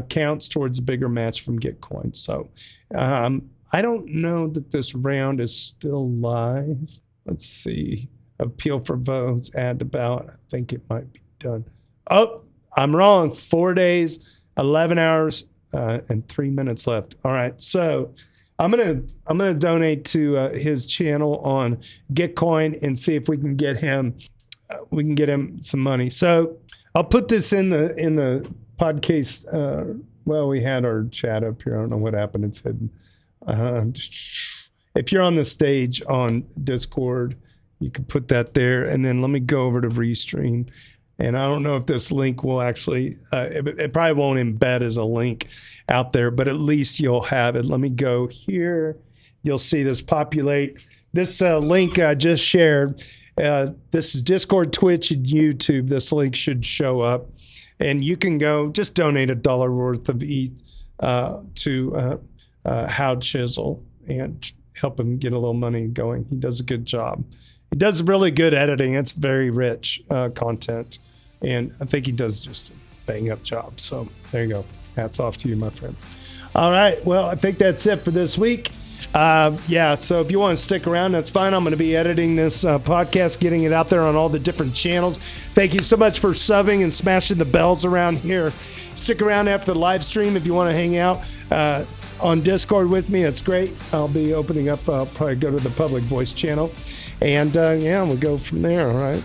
counts towards a bigger match from Gitcoin. So I don't know that this round is still live. Let's see. Appeal for votes, add to ballot. I think it might be done. Oh, I'm wrong. 4 days, 11 hours, and 3 minutes left. All right, so I'm gonna donate to his channel on Gitcoin and see if we can get him some money. So I'll put this in the podcast. Well, we had our chat up here. I don't know what happened. It's hidden. If you're on the stage on Discord, you can put that there, and then let me go over to Restream. And I don't know if this link will actually, it probably won't embed as a link out there, but at least you'll have it. Let me go here. You'll see this populate. This link I just shared, this is Discord, Twitch, and YouTube. This link should show up. And you can go, just donate $1 worth of ETH to How Chisel and help him get a little money going. He does a good job. He does really good editing. It's very rich content. And I think he does just a bang up job. So there you go. Hats off to you, my friend. All right. Well, I think that's it for this week. So if you want to stick around, that's fine. I'm going to be editing this podcast, getting it out there on all the different channels. Thank you so much for subbing and smashing the bells around here. Stick around after the live stream if you want to hang out on Discord with me. That's great. I'll be opening up. I'll probably go to the public voice channel. And we'll go from there. All right.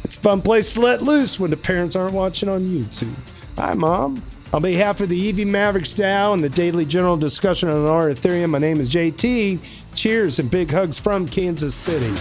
It's a fun place to let loose when the parents aren't watching on YouTube. Hi, Mom. On behalf of the EV Mavericks DAO and the daily general discussion on our Ethereum, my name is JT. Cheers and big hugs from Kansas City.